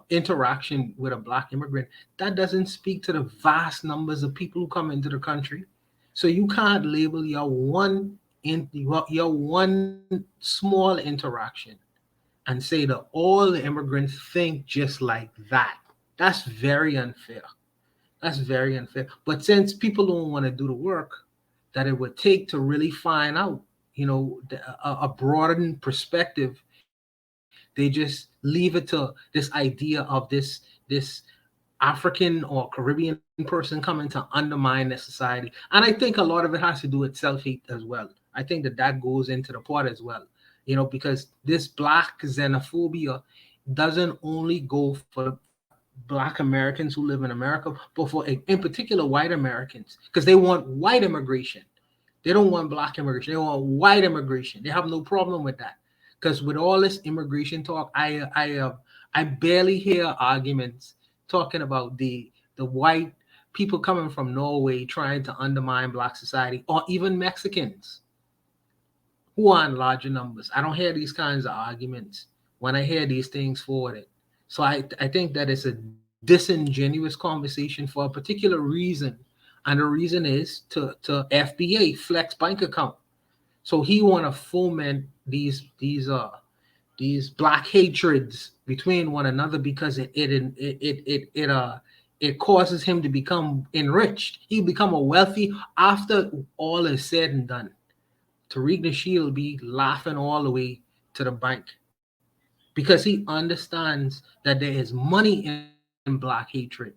interaction with a black immigrant, that doesn't speak to the vast numbers of people who come into the country. So you can't label your one small interaction and say that all the immigrants think just like that. That's very unfair. That's very unfair. But since people don't want to do the work that it would take to really find out, a broadened perspective, they just leave it to this idea of this African or Caribbean person coming to undermine the society. And I think a lot of it has to do with self-hate as well. I think that goes into the pot as well, because this black xenophobia doesn't only go for black Americans who live in America, but for, in particular, white Americans, because they want white immigration. They don't want black immigration. They want white immigration. They have no problem with that. Because with all this immigration talk, I barely hear arguments talking about the white people coming from Norway trying to undermine black society, or even Mexicans who are in larger numbers. I don't hear these kinds of arguments when I hear these things forwarded. So I think that it's a disingenuous conversation for a particular reason. And the reason is to FBA, flex bank account. So he want to foment these black hatreds between one another because it causes him to become enriched. He become a wealthy after all is said and done. Tariq Nasheed will be laughing all the way to the bank because he understands that there is money in black hatred,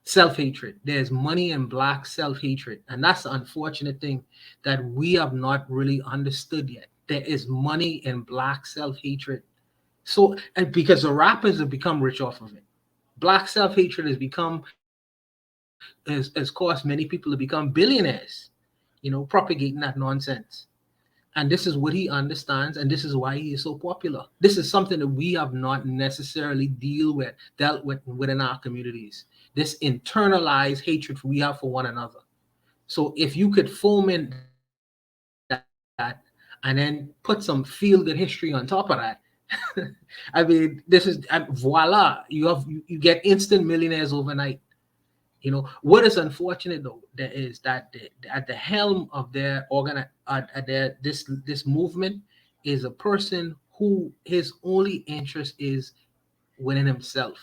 self-hatred. There's money in black self-hatred. And that's the unfortunate thing that we have not really understood yet. There is money in black self-hatred. So, and because the rappers have become rich off of it. Black self-hatred has caused many people to become billionaires, propagating that nonsense. And this is what he understands, and this is why he is so popular. This is something that we have not necessarily dealt with within our communities. This internalized hatred we have for one another. So if you could foment that and then put some feel-good history on top of that, I mean, this is voila. You get instant millionaires overnight. What is unfortunate though, that at the helm of their this movement is a person who his only interest is within himself.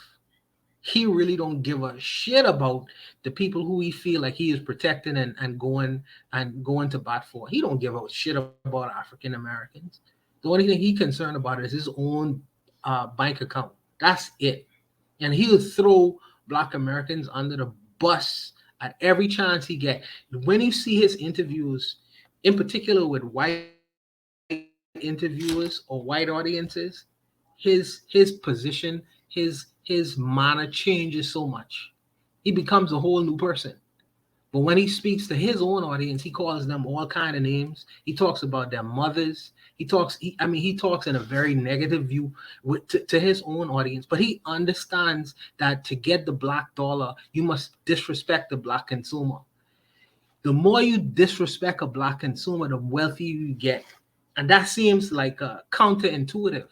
He really don't give a shit about the people who he feel like he is protecting and going to bat for. He don't give a shit about African Americans. The only thing he's concerned about is his own bank account. That's it. And he'll throw black Americans under the bus at every chance he get. When you see his interviews, in particular with white interviewers or white audiences, his position, his manner changes so much. He becomes a whole new person. But when he speaks to his own audience, he calls them all kind of names. He talks about their mothers. He talks in a very negative view to his own audience. But he understands that to get the black dollar, you must disrespect the black consumer. The more you disrespect a black consumer, the wealthier you get. And that seems like counterintuitive,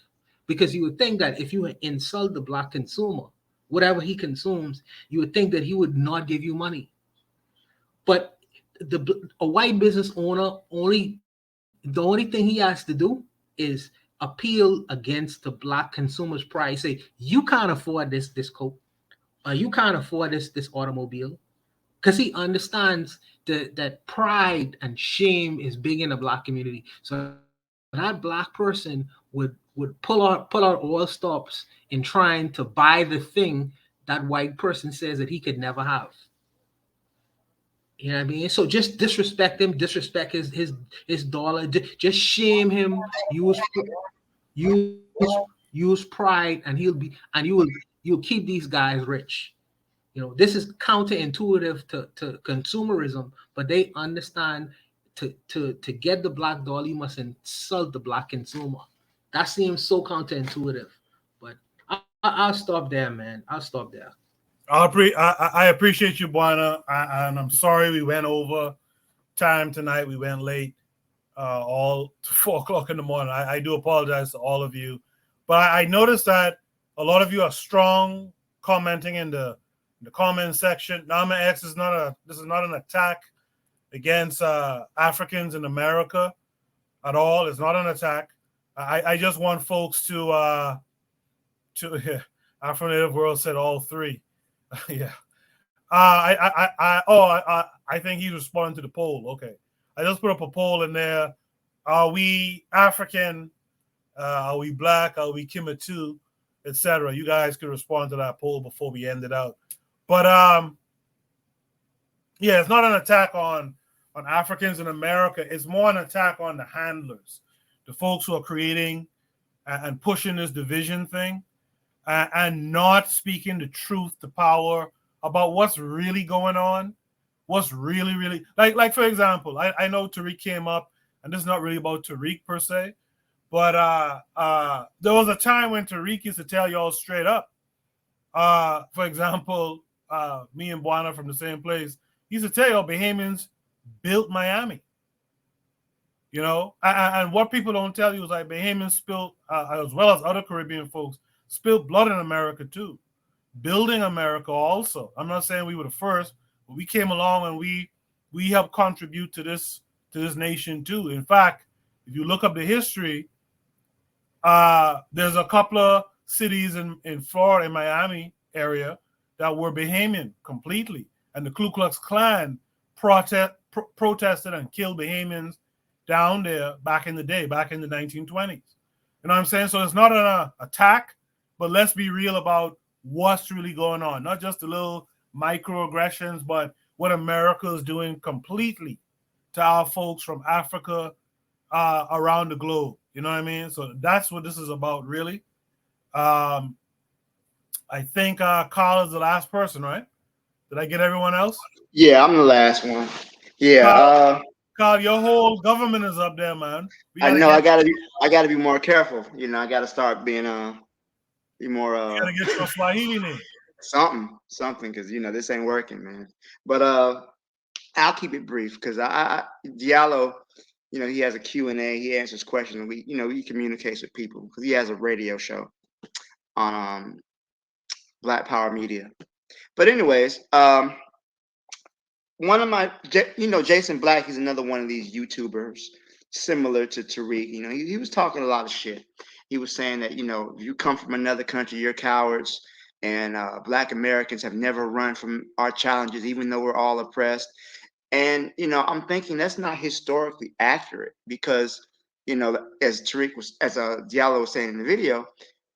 because you would think that if you insult the black consumer, whatever he consumes, you would think that he would not give you money. But a white business owner, the only thing he has to do is appeal against the black consumer's pride. Say, you can't afford this coat, or you can't afford this automobile, because he understands that pride and shame is big in the black community. So that black person would pull out all stops in trying to buy the thing that white person says that he could never have. You know what I mean? So just disrespect him, disrespect his dollar, just shame him, use pride, and you'll keep these guys rich. This is counterintuitive to consumerism, but they understand to get the black dollar, you must insult the black consumer. That seems so counterintuitive. But I'll stop there, man. I'll stop there. I appreciate you, Buana, and I'm sorry we went over time tonight. We went late, all to 4 o'clock in the morning. I do apologize to all of you, but I noticed that A lot of you are strong commenting in the comment section. Nama X is this is not an attack against Africans in America at all. It's not an attack. I just want folks to Afro-Native World said all three. Yeah. I think he's responding to the poll. Okay. I just put up a poll in there. Are we African? Are we black? Are we Kimatu? Etc. You guys can respond to that poll before we end it out. But yeah, it's not an attack on Africans in America. It's more an attack on the handlers, the folks who are creating and pushing this division thing, and not speaking the truth to power about what's really going on, what's really like for example, I know Tariq came up, and this is not really about Tariq per se, but there was a time when Tariq used to tell y'all straight up. For example, me and Buana from the same place, he used to tell y'all Bahamians built Miami. You know, and what people don't tell you is like Bahamians spilled, as well as other Caribbean folks, spilled blood in America too, building America also. I'm not saying we were the first, but we came along and we helped contribute to this nation too. In fact, if you look up the history, there's a couple of cities in Florida, in Miami area, that were Bahamian completely, and the Ku Klux Klan protested and killed Bahamians down there back in the day, back in the 1920s. You know what I'm saying? So it's not an attack, but let's be real about what's really going on. Not just the little microaggressions, but what America is doing completely to our folks from Africa around the globe. You know what I mean? So that's what this is about, really. I think Carl is the last person, right? Did I get everyone else? Yeah, I'm the last one. Yeah, Carl, your whole government is up there, man. I know. I gotta be more careful. You know, I gotta start being be more You gotta get your Swahili name. something, because you know this ain't working, man. But I'll keep it brief because I Diallo, you know, he has a Q&A. He answers questions. And he communicates with people because he has a radio show on Black Power Media. But anyways, one of my, Jason Black, he's another one of these YouTubers similar to Tariq. You know, he was talking a lot of shit. He was saying that, if you come from another country, you're cowards. And Black Americans have never run from our challenges, even though we're all oppressed. And, I'm thinking that's not historically accurate because, as Diallo was saying in the video,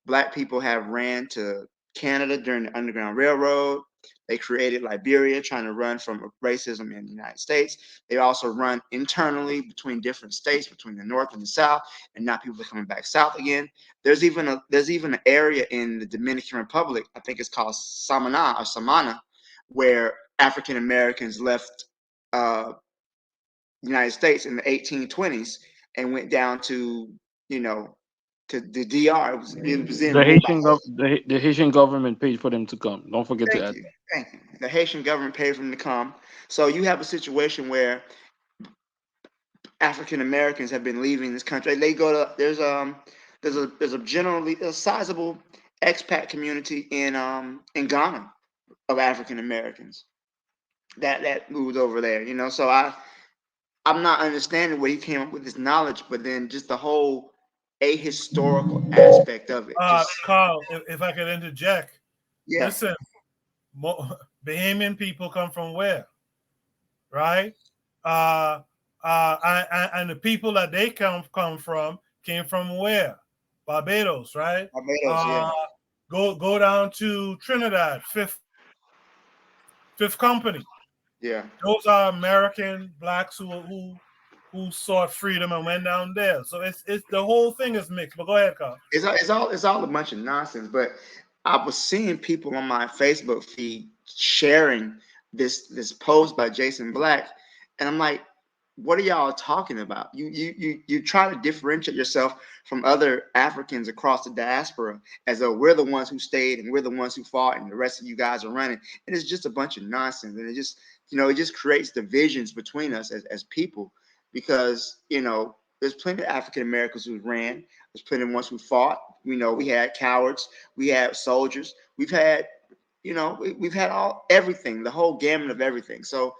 Black people have ran to Canada during the Underground Railroad. They created Liberia, trying to run from racism in the United States. They also run internally between different states, between the North and the South, and now people are coming back south again. There's even an area in the Dominican Republic, I think it's called Samana, where African Americans left the United States in the 1820s and went down to to the DR. It was in The Haitian government paid for them to come. Don't forget to add. Thank you. The Haitian government paid for them to come. So you have a situation where African Americans have been leaving this country. They go to there's a generally a sizable expat community in Ghana of African Americans that moved over there. So I'm not understanding where he came up with this knowledge, but then just the whole ahistorical aspect of it. Carl, if I could interject. Yeah. Listen, Bahamian people come from where? Right? And the people that they come from came from where? Barbados, right? Barbados, yeah. Go down to Trinidad, Fifth Company. Yeah. Those are American blacks who sought freedom and went down there. So it's the whole thing is mixed. But go ahead, Carl. It's all a bunch of nonsense. But I was seeing people on my Facebook feed sharing this post by Jason Black, and I'm like, what are y'all talking about? You try to differentiate yourself from other Africans across the diaspora as though we're the ones who stayed and we're the ones who fought and the rest of you guys are running. And it's just a bunch of nonsense. And it just creates divisions between us as people because, there's plenty of African Americans who ran. There's plenty of ones who fought. We know we had cowards. We had soldiers. We've had, we've had everything, the whole gamut of everything. So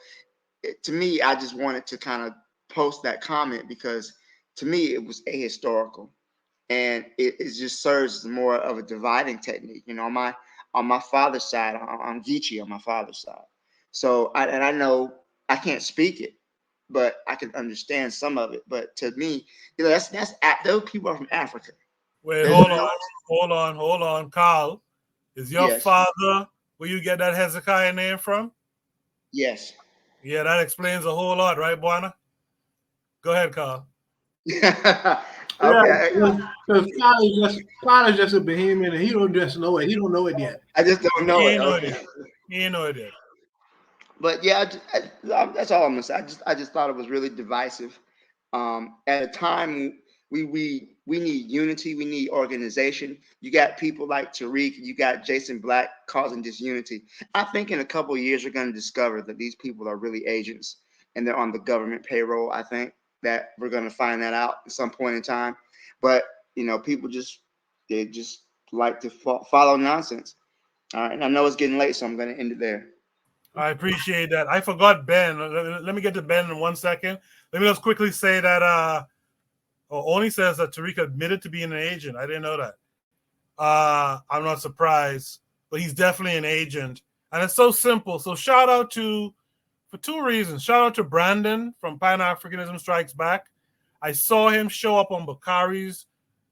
to me, I just wanted to kind of post that comment because to me it was ahistorical, and it just serves as more of a dividing technique. On my father's side, I'm Geechee on my father's side. So I know I can't speak it, but I can understand some of it. But to me, that's those people are from Africa. Wait, hold on, Carl. Is your Yes. father where you get that Hezekiah name from? Yes. Yeah, that explains a whole lot, right, Buana? Go ahead, Carl. Okay. Because Clyde is just a Bahamian, and he don't just know it. He don't know it yet. I just don't know it. He Okay. know it yet. But yeah, that's all I'm gonna say. I just thought it was really divisive. At a time we need unity, we need organization. You got people like Tariq, you got Jason Black causing disunity. I think in a couple of years you're going to discover that these people are really agents and they're on the government payroll. I think that we're going to find that out at some point in time. But people they just like to follow nonsense. All right, and I know it's getting late, so I'm going to end it there. I appreciate that. I forgot Ben. Let me get to Ben in 1 second. Let me just quickly say that Oni says that Tariq admitted to being an agent. I didn't know that. I'm not surprised, but he's definitely an agent. And it's so simple. So shout out for two reasons. Shout out to Brandon from Pan-Africanism Strikes Back. I saw him show up on Bakari's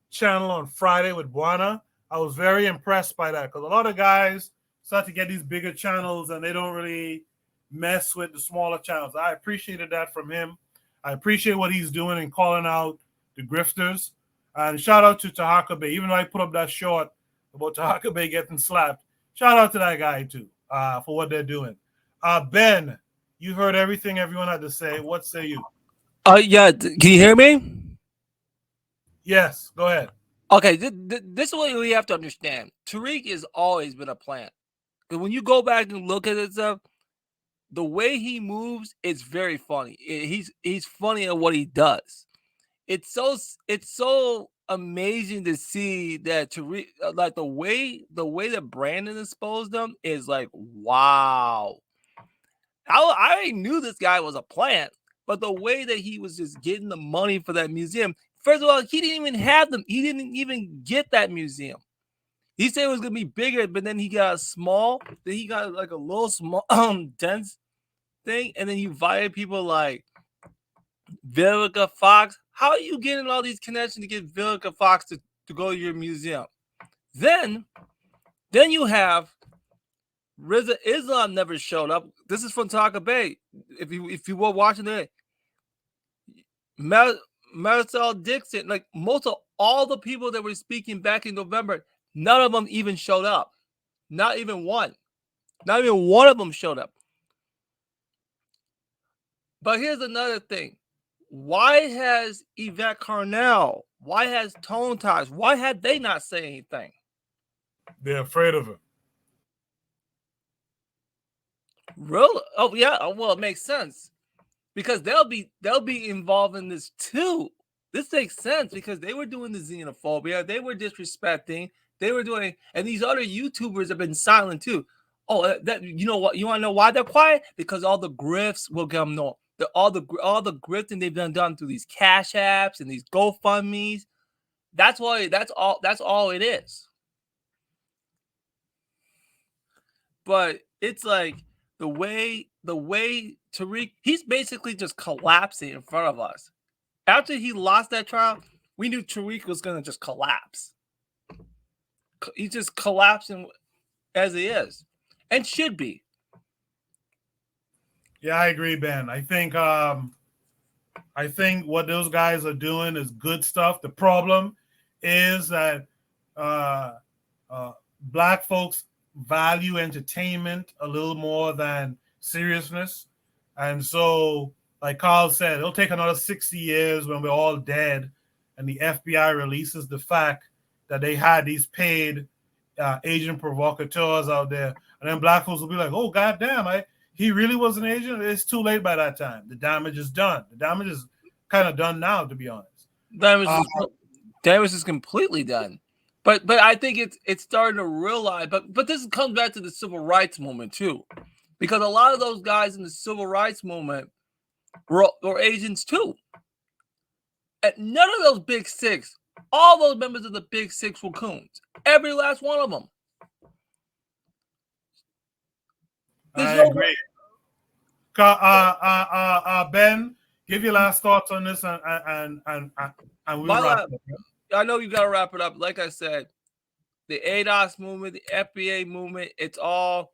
channel on Friday with Buana. I was very impressed by that because a lot of guys start to get these bigger channels and they don't really mess with the smaller channels. I appreciated that from him. I appreciate what he's doing and calling out the grifters. And shout out to Tahaka Bay. Even though I put up that short about Tahaka Bay getting slapped, shout out to that guy too for what they're doing. Ben, you heard everything everyone had to say. What say you? Yeah. Can you hear me? Yes, go ahead. Okay, this is what we have to understand. Tariq has always been a plant. Because when you go back and look at it stuff, the way he moves, it's very funny. He's funny at what he does. It's so amazing to see that Tariq, like the way that Brandon exposed them is like, wow. I already knew this guy was a plant, but the way that he was just getting the money for that museum. First of all, he didn't even have them. He didn't even get that museum. He said it was gonna be bigger, but then he got a small. Then he got like a little small, dense thing, and then you invited people like Vivica Fox. How are you getting all these connections to get Vivica Fox to go to your museum? Then you have Riza Islam never showed up. This is from Taka Bay. If you were watching it, Marisol Dixon, like most of all the people that were speaking back in November, none of them even showed up. Not even one. Not even one of them showed up. But here's another thing. Why has Yvette Carnell, why has Tone Tosh, why had they not said anything? They're afraid of her. Really? Oh yeah. Well, it makes sense because they'll be involved in this too. This makes sense because they were doing the xenophobia, they were disrespecting, they were doing, and these other YouTubers have been silent too. Oh, that you know what? You want to know why they're quiet? Because all the grifts will come no. All the grifting they've done through these Cash Apps and these GoFundMe's. That's why. That's all it is. But it's like the way Tariq, he's basically just collapsing in front of us. After he lost that trial, we knew Tariq was gonna just collapse. He's just collapsing as he is, and should be. Yeah, I agree, Ben. I think what those guys are doing is good stuff. The problem is that black folks value entertainment a little more than seriousness. And so, like Carl said, it'll take another 60 years when we're all dead and the FBI releases the fact that they had these paid agent provocateurs out there. And then black folks will be like, oh, goddamn, he really was an agent. It's too late by that time. The damage is done. The damage is kind of done now, to be honest. Damage is completely done. But I think it's starting to realize. But this comes back to the civil rights movement too, because a lot of those guys in the civil rights movement were Asians too. And none of those big six, all those members of the big six were coons. Every last one of them. I agree. Ben, give your last thoughts on this, and we'll wrap it up. I know you got to wrap it up. Like I said, the ADOS movement, the FBA movement, it's all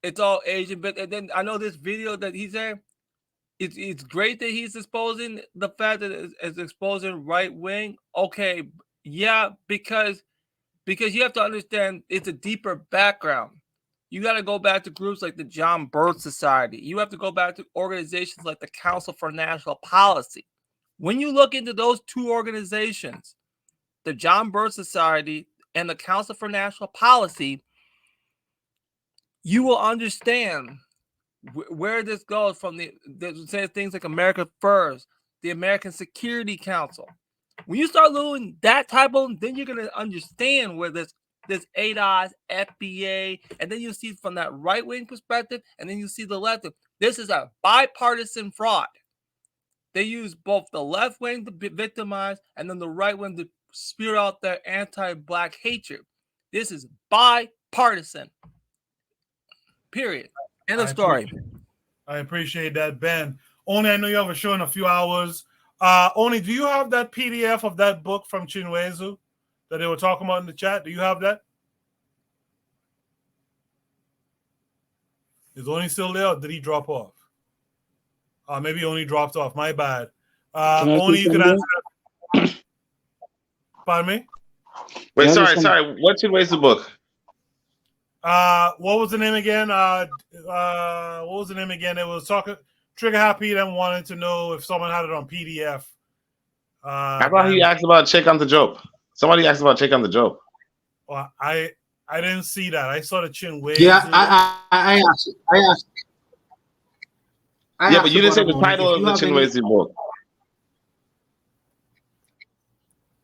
Asian. But then I know this video that he said, it's great that he's exposing the fact that it's exposing right wing. Okay, yeah, because you have to understand it's a deeper background. You got to go back to groups like the John Birch Society. You have to go back to organizations like the Council for National Policy. When you look into those two organizations, the John Birch Society and the Council for National Policy, you will understand where this goes from. Say things like America First, the American Security Council. When you start looking that type of, then you're going to understand where this ADOS, FBA, and then you see from that right-wing perspective, and then you see the left. This is a bipartisan fraud. They use both the left wing to victimize and then the right wing to spew out their anti-black hatred. This is bipartisan. Period. End of story. I appreciate that, Ben. Only, I know you have a show in a few hours. Only, do you have that PDF of that book from Chinwezu that they were talking about in the chat? Do you have that? Is Oni still there, or did he drop off? Maybe he only dropped off. My bad. Only you can answer. Pardon me? Wait, sorry. What's Chinwezu's book? What was the name again? It was talking. Trigger Happy then wanted to know if someone had it on PDF. I thought he asked about Check on the Job. Somebody asked about Check on the Job. Well, I didn't see that. I saw the Chinwezu. Yeah, I asked. Yeah, but you didn't say the title of the Chinwezu book.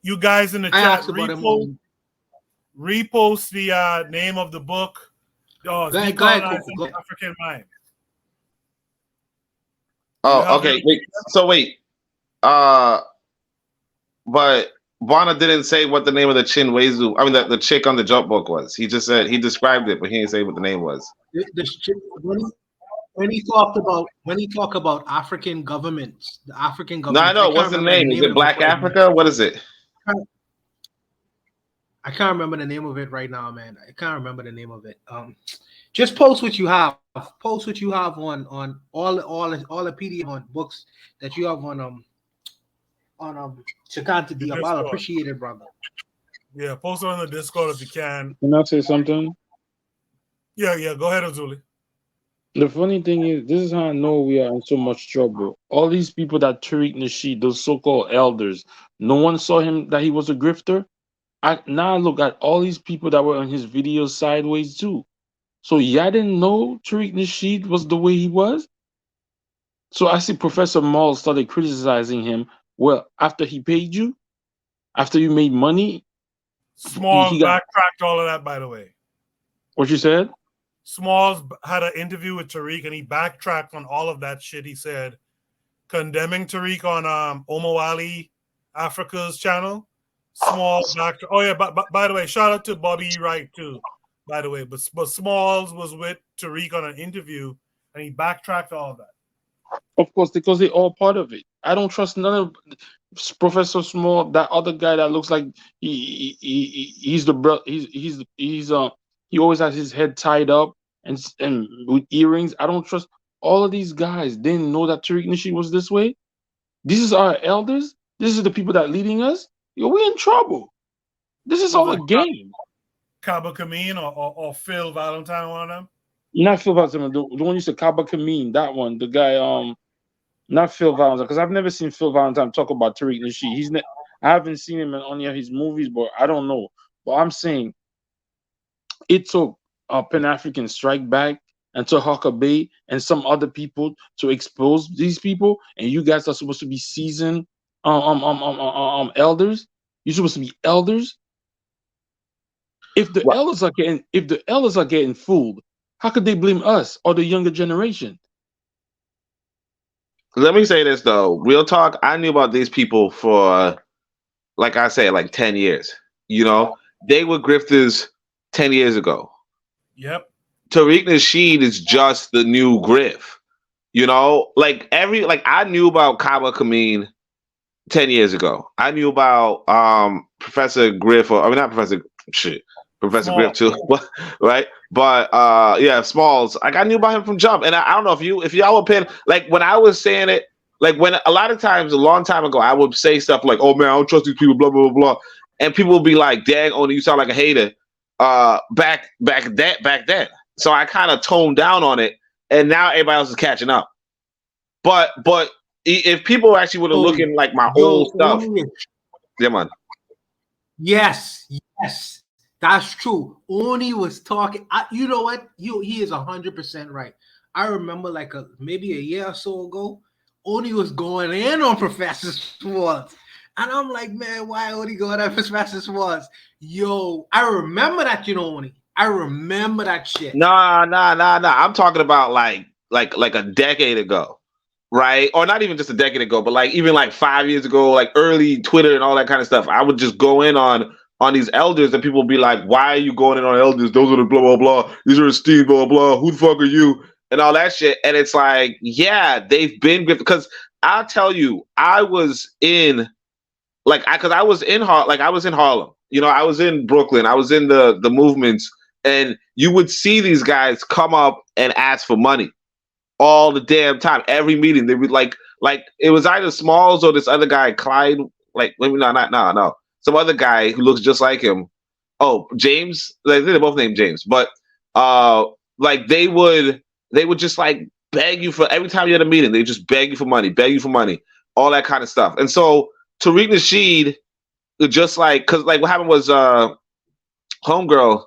You guys in the chat repost the name of the book. Go ahead, African Mind. Oh, okay. But Vana didn't say what the name of the Chinwezu, the Chick on the Jump book was. He just said, he described it, but he didn't say what the name was. When he talked about African governments, the African government. No, I know. What's the name? Is it Black Africa? What is it? I can't remember the name of it right now, man. I can't remember the name of it. Just post what you have. Post what you have on all the PDF on books that you have on Chakanta D. I'll appreciate it, brother. Yeah, post it on the Discord if you can. Can I say something? Yeah. Go ahead, Azuli. The funny thing is, this is how I know we are in so much trouble. All these people that Tariq Nasheed, those so-called elders, no one saw him that he was a grifter. Now look at all these people that were on his videos sideways too. So y'all didn't know Tariq Nasheed was the way he was? So I see Professor Maul started criticizing him. Well, after he paid you? After you made money? Smalls backtracked all of that, by the way. What you said? Smalls had an interview with Tariq, and he backtracked on all of that shit he said, condemning Tariq on Omawali Africa's channel. Smalls back. Oh yeah, but by the way, shout out to Bobby Wright too. By the way, but Smalls was with Tariq on an interview, and he backtracked all of that. Of course, because they're all part of it. I don't trust none of Professor Small. That other guy that looks like he's the bro. He always has his head tied up and with earrings. I don't trust all of these guys. Didn't know that Tariq Nasheed was this way. This is our elders. This is the people that leading us. Yo, we in trouble. This is all a game. Kaba Kameen or Phil Valentine, one of them? Not Phil Valentine. The one you said, Kaba Kameen, that one. The guy, not Phil Valentine, because I've never seen Phil Valentine talk about Tariq Nasheed. I haven't seen him in any of his movies, but I don't know. But I'm saying it took Pan-African Strike Back and Tohoka Bay and some other people to expose these people, and you guys are supposed to be seasoned elders. You're supposed to be elders. If the elders are getting fooled, how could they blame us or the younger generation? Let me say this though, real talk. I knew about these people for, like I said, like 10 years. You know, they were grifters 10 years ago. Yep. Tariq Nasheed is just the new griff. You know, like I knew about Kaba Kameen 10 years ago. I knew about Professor Griff, or I mean not Professor Professor Griff too, right? But yeah, Smalls. Like I knew about him from jump. And I don't know if y'all were paying, like when I was saying it, like when a lot of times a long time ago, I would say stuff like, oh man, I don't trust these people, blah, blah, blah, blah. And people would be like, dang, Oni, you sound like a hater. Back then. So I kind of toned down on it, and now everybody else is catching up. But if people actually would have looking like my old stuff, yeah, man. Yes, that's true. Oni was talking. You know what? He is 100% right. I remember like maybe a year or so ago, Oni was going in on Professor Schwartz. And I'm like, man, why Oni going at Professor Schwartz? Yo, I remember that, Oni. I remember that shit. Nah. I'm talking about like a decade ago, right? Or not even just a decade ago, but like even like 5 years ago, like early Twitter and all that kind of stuff. I would just go in on these elders, and people would be like, why are you going in on elders? Those are the blah, blah, blah. These are Steve, blah, blah, blah. Who the fuck are you? And all that shit. And it's like, yeah, they've been good. Because I'll tell you, I was in, because I was in Harlem. You know, I was in Brooklyn. I was in the movements. And you would see these guys come up and ask for money all the damn time. Every meeting, they would like it was either Smalls or this other guy, Clyde. Like, maybe no. Some other guy who looks just like him. Oh, James. Like, they're both named James. But like they would just like beg you for every time you had a meeting. They just beg you for money, all that kind of stuff. And so Tariq Nasheed, just like, because like what happened was homegirl,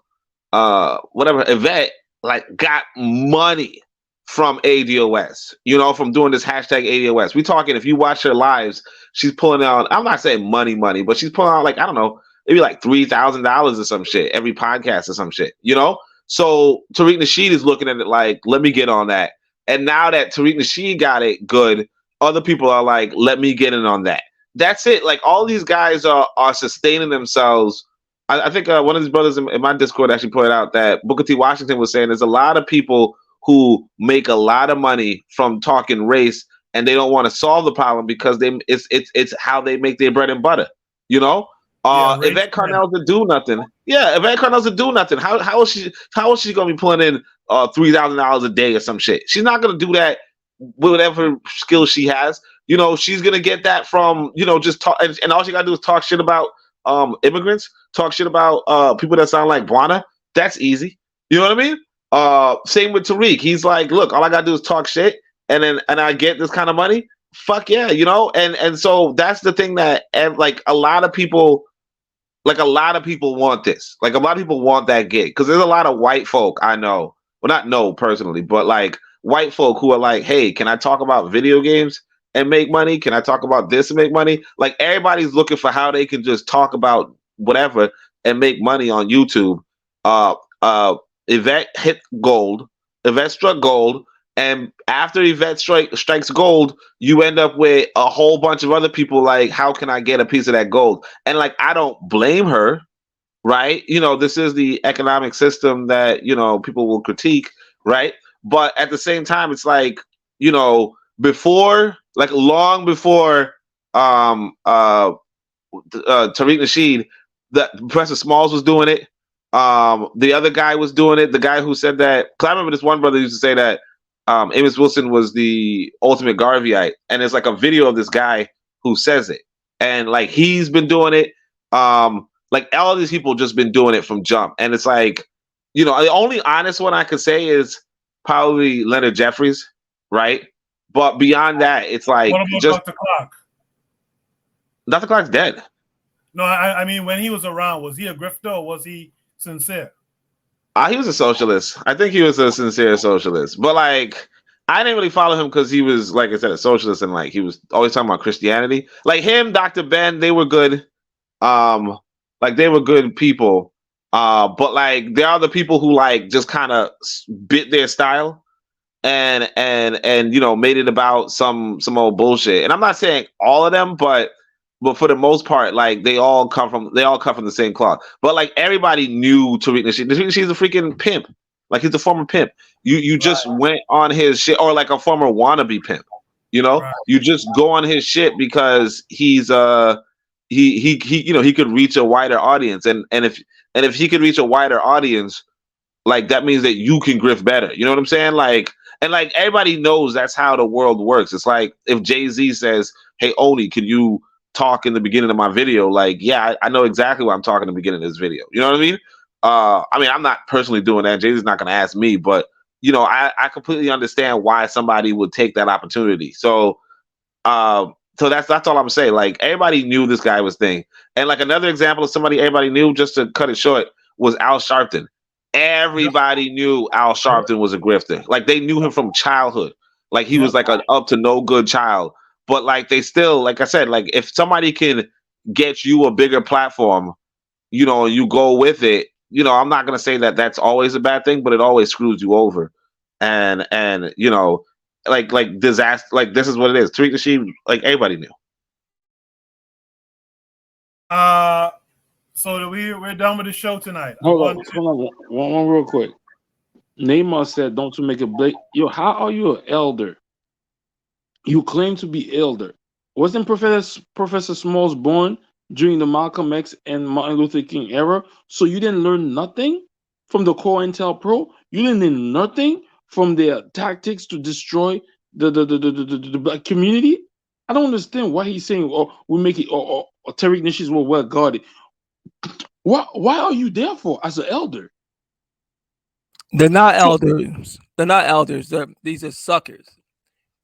whatever, Yvette, like got money from ADOS, you know, from doing this hashtag ADOS. We talking, if you watch her lives, she's pulling out, I'm not saying money, but she's pulling out like, I don't know, maybe like $3,000 or some shit, every podcast or some shit, you know? So Tariq Nasheed is looking at it like, let me get on that. And now that Tariq Nasheed got it good, other people are like, let me get in on that. That's it. Like all these guys are sustaining themselves. I think one of these brothers in my Discord actually pointed out that Booker T. Washington was saying there's a lot of people who make a lot of money from talking race, and they don't want to solve the problem because it's how they make their bread and butter. You know, Yvette Carnell's to do nothing. Yeah, Yvette Carnell's to do nothing. How is she gonna be pulling in $3,000 a day or some shit? She's not gonna do that with whatever skill she has. You know, she's gonna get that from, you know, just talk, and all she gotta do is talk shit about immigrants, talk shit about people that sound like Buana. That's easy. You know what I mean? Same with Tariq. He's like, look, all I gotta do is talk shit, and I get this kind of money. Fuck yeah, you know. And so that's the thing that like a lot of people want this. Like a lot of people want that gig because there's a lot of white folk I know. Well, not know personally, but like white folk who are like, hey, can I talk about video games and make money? Can I talk about this and make money? Like everybody's looking for how they can just talk about whatever and make money on YouTube. Yvette hit gold. Yvette struck gold. And after Yvette strikes gold, you end up with a whole bunch of other people like, how can I get a piece of that gold? And like, I don't blame her, right? You know, this is the economic system that, you know, people will critique, right? But at the same time, it's like, you know, long before Tariq Nasheed, that Professor Smalls was doing it. The other guy was doing it. The guy who said that, because I remember this one brother used to say that Amos Wilson was the ultimate Garveyite, and there's like a video of this guy who says it, and like he's been doing it. Like all these people just been doing it from jump, and it's like, you know, the only honest one I could say is probably Leonard Jeffries, right? But beyond that, it's like, what about just Dr. Clark? Dr. Clark's dead. No, I mean, when he was around, was he a grifter or was he sincere? He was a socialist. I think he was a sincere socialist. But like, I didn't really follow him because he was, like I said, a socialist, and like he was always talking about Christianity. Like him, Dr. Ben, they were good. Like they were good people. But like there are the people who like just kind of bit their style and you know made it about some old bullshit. And I'm not saying all of them, but for the most part, like they all come from the same cloth. But like everybody knew Tariq Nasheed. Tariq Nasheed's a freaking pimp. Like he's a former pimp. You just went on his shit, or like a former wannabe pimp. You know, Right. you just go on his shit because he's he you know he could reach a wider audience, and if he could reach a wider audience, like that means that you can grift better. You know what I'm saying? Like, and like everybody knows that's how the world works. It's like if Jay-Z says, "Hey Oni, can you talk in the beginning of my video?" Like, yeah, I know exactly what I'm talking in the beginning of this video. You know what I mean? I'm not personally doing that. Jay-Z's not gonna ask me, but you know, I completely understand why somebody would take that opportunity. So so that's all I'm saying. Like everybody knew this guy was thing. And like another example of somebody everybody knew, just to cut it short, was Al Sharpton. Everybody knew Al Sharpton was a grifter. Like they knew him from childhood. Like he was like an up to no good child. But like they still, like I said, like if somebody can get you a bigger platform, you know, you go with it. You know, I'm not gonna say that that's always a bad thing, but it always screws you over. And you know, like disaster. Like this is what it is. Tariq Nasheed, like everybody knew. So we're done with the show tonight. Hold on, one real quick. Neymar said, "Don't you make a break." Yo, how are you an elder? You claim to be elder. Wasn't Professor Smalls born during the Malcolm X and Martin Luther King era? So you didn't learn nothing from the COINTELPRO? You didn't learn nothing from their tactics to destroy the black community? I don't understand why he's saying, "Oh, we make it," or Tariq Nasheed were well guarded. Why are you there for as an elder? They're not elders. They're not elders. These are suckers.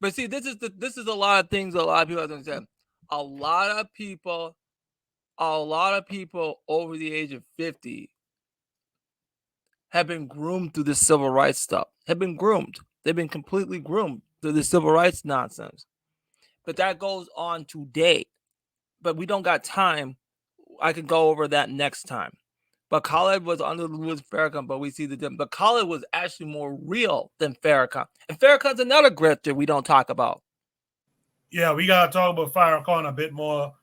But see, this is a lot of things a lot of people don't understand. A lot of people over the age of 50 have been groomed through this civil rights stuff. Have been groomed. They've been completely groomed through the civil rights nonsense. But that goes on today. But we don't got time. I can go over that next time. But Khaled was under Louis Farrakhan, but we see the difference. But Khaled was actually more real than Farrakhan. And Farrakhan's another grifter we don't talk about. Yeah, we gotta talk about Farrakhan a bit more.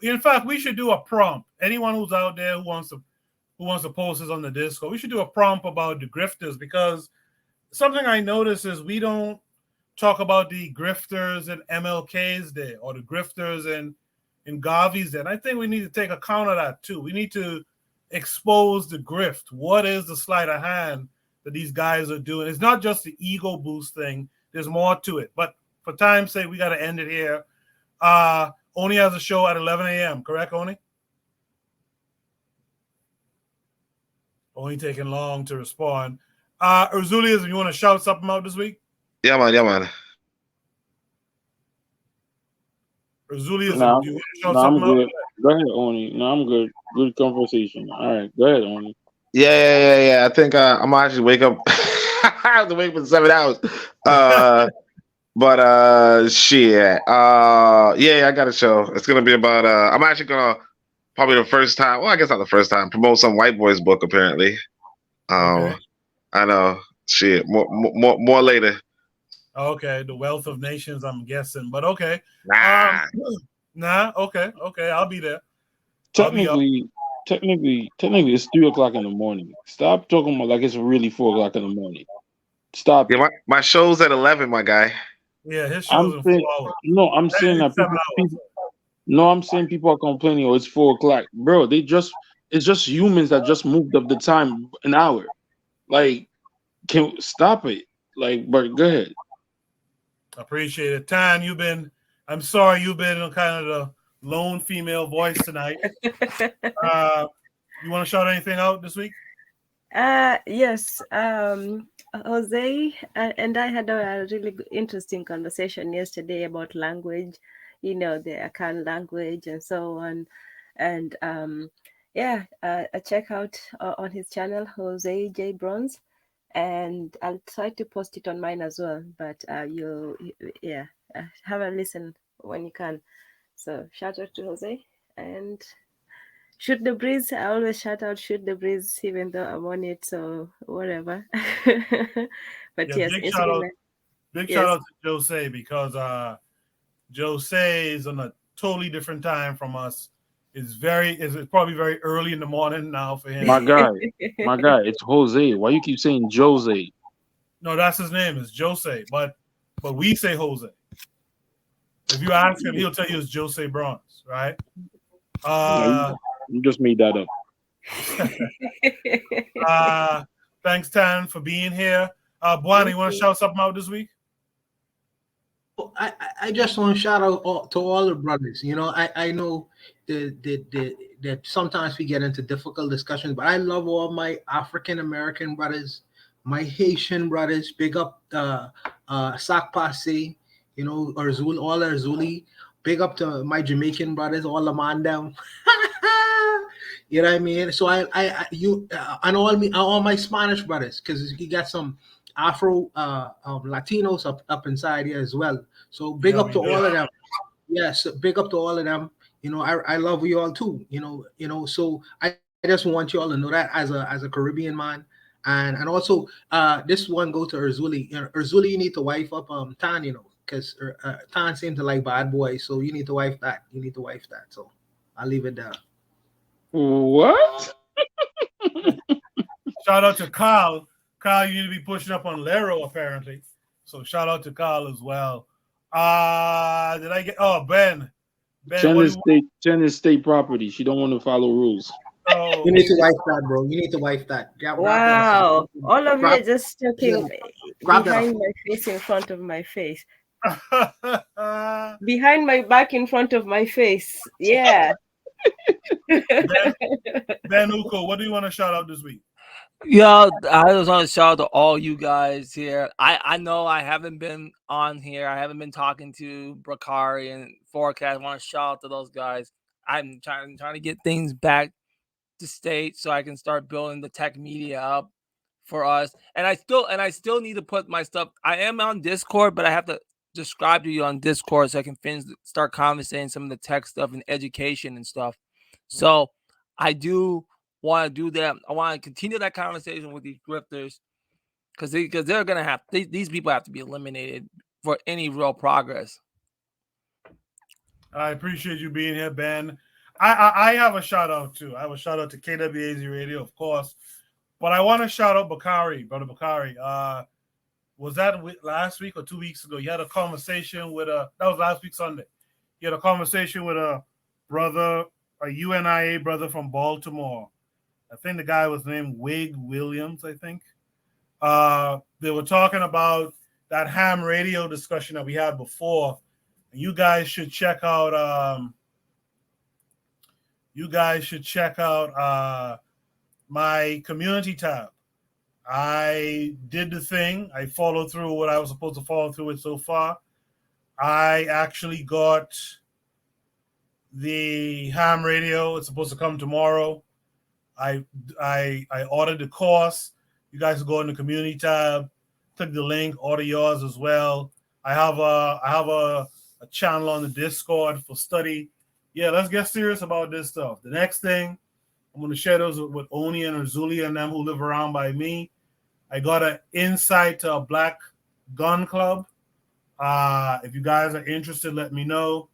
In fact, we should do a prompt. Anyone who's out there who wants to post this on the Discord, we should do a prompt about the grifters, because something I notice is we don't talk about the grifters and MLK's there, or the grifters and Garvey's there. And I think we need to take account of that too. We need to expose the grift. What is the sleight of hand that these guys are doing? It's not just the ego boost thing. There's more to it. But for time's sake, we got to end it here. Oni has a show at 11 a.m. Correct, Oni? Oni taking long to respond. Urzulius, you want to shout something out this week? Yeah, man. Urzulius, No, do you want to shout I'm something good. out? Go ahead, Oni. No, I'm good. Good conversation. All right, go ahead, Oni. Yeah. I think I'm gonna actually wake up. I have to wake up in 7 hours. But shit. Yeah, I got a show. It's gonna be about I'm actually gonna probably the first time, well, I guess not the first time, promote some white boys book apparently. Okay. I know. Shit. More later. Okay, The Wealth of Nations, I'm guessing. But okay. Nah. Okay. I'll be there. Technically, it's 3:00 in the morning. Stop talking about like it's really 4:00 in the morning. Stop. Yeah, my show's at 11, my guy. Yeah, his show's in 4 hours. No, I'm saying that I'm saying people are complaining, oh, it's 4:00. Bro, it's just humans that just moved up the time an hour. Like, can stop it. Like, but go ahead. Appreciate it. Tan, I'm sorry you've been kind of the lone female voice tonight. You want to shout anything out this week? Yes. Jose and I had a really interesting conversation yesterday about language, the Akan language and so on. And check out on his channel, Jose J. Bronze. and I'll try to post it on mine as well. But have a listen when you can. So shout out to Jose and Shoot the Breeze. I always shout out Shoot the Breeze, even though I'm on it, so whatever. But Yeah, yes, it's been big shout yes. out to Jose because Jose is on a totally different time from us. It's probably very early in the morning now for him. My guy, it's Jose. Why you keep saying Jose? No, that's his name. It's Jose, but we say Jose. If you ask him, he'll tell you it's Jose Bronze, right? You just made that up. Thanks, Tan, for being here. Buana, you want to shout something out this week? I just want to shout out to all the brothers. You know, I know that sometimes we get into difficult discussions, but I love all my African American brothers, my Haitian brothers. Big up Sac Passe, you know, Arzul, all Arzuli. Big up to my Jamaican brothers, all the man down. You know what I mean? So and all my Spanish brothers, because you got some Afro Latinos up inside here as well. So big up to all of them. Yes, big up to all of them. You know, I love you all too. You know. So I just want you all to know that as a Caribbean man, and also this one go to Urzuli. You know, Urzuli, you need to wife up Tan. You know, because Tan seems to like bad boys, so you need to wife that. So I'll leave it there. What? Shout out to Kyle. Kyle, you need to be pushing up on Lero apparently. So shout out to Kyle as well. Did I get? Oh, Ben. Jen is state property. She don't want to follow rules. Oh, you need to wife that, bro. You need to wife that. Yeah, wow. All of you are just talking behind my face, in front of my face. Behind my back, in front of my face. Yeah. Ben Uko, what do you want to shout out this week? Yeah, I just want to shout out to all you guys here. I know I haven't been on here. I haven't been talking to Bakari and Forecast. I want to shout out to those guys. I'm trying to get things back to state so I can start building the tech media up for us. And I still need to put my stuff. I am on Discord, but I have to subscribe to you on Discord so I can start conversating some of the tech stuff and education and stuff. So I do want to do that. I want to continue that conversation with these grifters because they're gonna have these people have to be eliminated for any real progress. I appreciate you being here, Ben. I have a shout out too. I have a shout out to KWAZ Radio, of course, but I want to shout out Brother Bakari. Was that last week or 2 weeks ago? You had a conversation with that was last week Sunday. You had a conversation with a brother, a UNIA brother from Baltimore. I think the guy was named Wig Williams, I think. They were talking about that ham radio discussion that we had before. You guys should check out my community tab. I did the thing. I followed through what I was supposed to follow through with so far. I actually got the ham radio. It's supposed to come tomorrow. I ordered the course. You guys can go in the community tab, click the link, order yours as well. I have a channel on the Discord for study. Yeah, let's get serious about this stuff. The next thing, I'm going to share those with Oni and Arzuli and them who live around by me. I got an insight to a black gun club. If you guys are interested, let me know.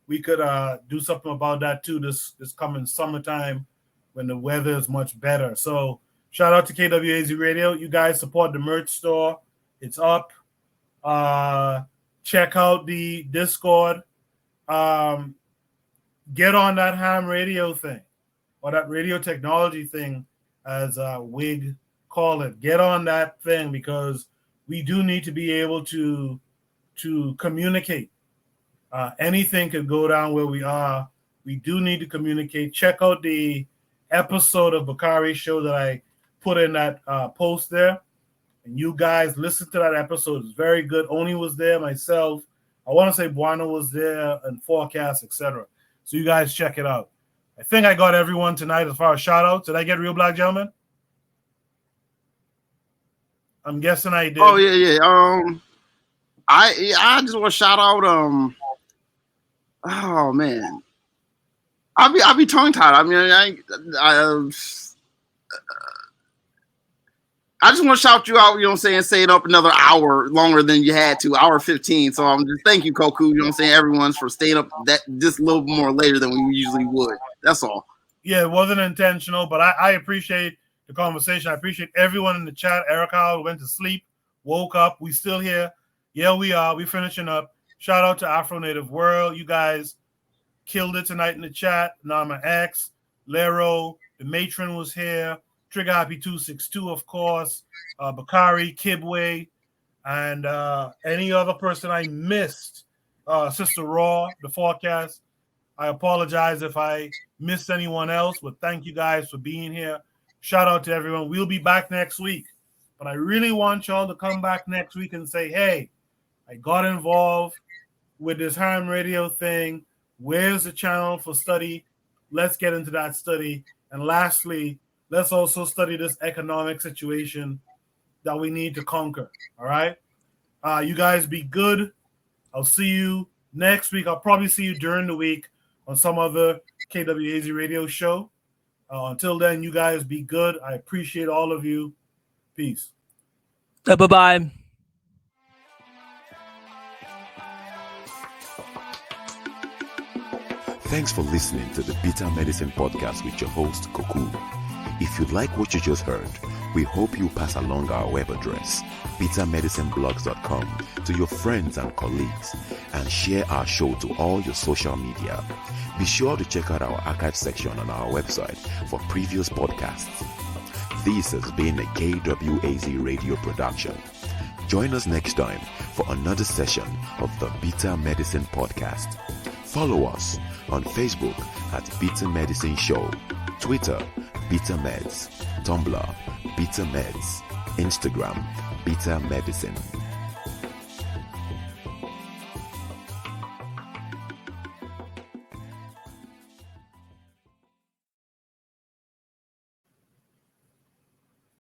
We could do something about that too this coming summertime when the weather is much better. So shout out to KWAZ Radio. You guys support the merch store. It's up. Check out the Discord. Get on that ham radio thing or that radio technology thing, as Wig call it. Get on that thing because we do need to be able to communicate. Anything could go down where we are. We do need to communicate. Check out the episode of Bakari's show that I put in that post there. And you guys listen to that episode. It's very good. Oni was there, myself. I want to say Buano was there, and Forecast, etc. So you guys check it out. I think I got everyone tonight as far as shout outs. Did I get Real Black Gentleman? I'm guessing I did. Oh yeah. I just want to shout out. Oh man, I'll be tongue tied. I mean, I just want to shout you out, you know what I'm saying, staying up another hour longer than you had to, hour 15. So I'm just thank you, Koku, you know what I'm saying, everyone's for staying up that just a little more later than we usually would. That's all. Yeah, it wasn't intentional, but I appreciate the conversation. I appreciate everyone in the chat. Erica went to sleep, woke up. We still here. Yeah, we are. We finishing up. Shout out to Afro Native World. You guys killed it tonight in the chat. Nama X, Lero, the matron was here. Trigger Happy 262, of course, Bakari, Kibwe, and any other person I missed. Sister Raw, the forecast. I apologize if I missed anyone else, but thank you guys for being here. Shout out to everyone. We'll be back next week, but I really want y'all to come back next week and say, hey, I got involved with this ham radio thing. Where's the channel for study? Let's get into that study. And lastly, let's also study this economic situation that we need to conquer. All right. You guys be good. I'll see you next week. I'll probably see you during the week on some other KWAZ radio show. Until then, you guys be good. I appreciate all of you. Peace. Bye-bye. Thanks for listening to the Bitter Medicine Podcast with your host, Koku. If you like what you just heard, we hope you pass along our web address, bittermedicineblogs.com, to your friends and colleagues, and share our show to all your social media. Be sure to check out our archive section on our website for previous podcasts. This has been a KWAZ radio production. Join us next time for another session of the Bitter Medicine Podcast. Follow us on Facebook at Bitter Medicine Show, Twitter, Bitter Meds, Tumblr, Bitter Meds, Instagram, Bitter Medicine.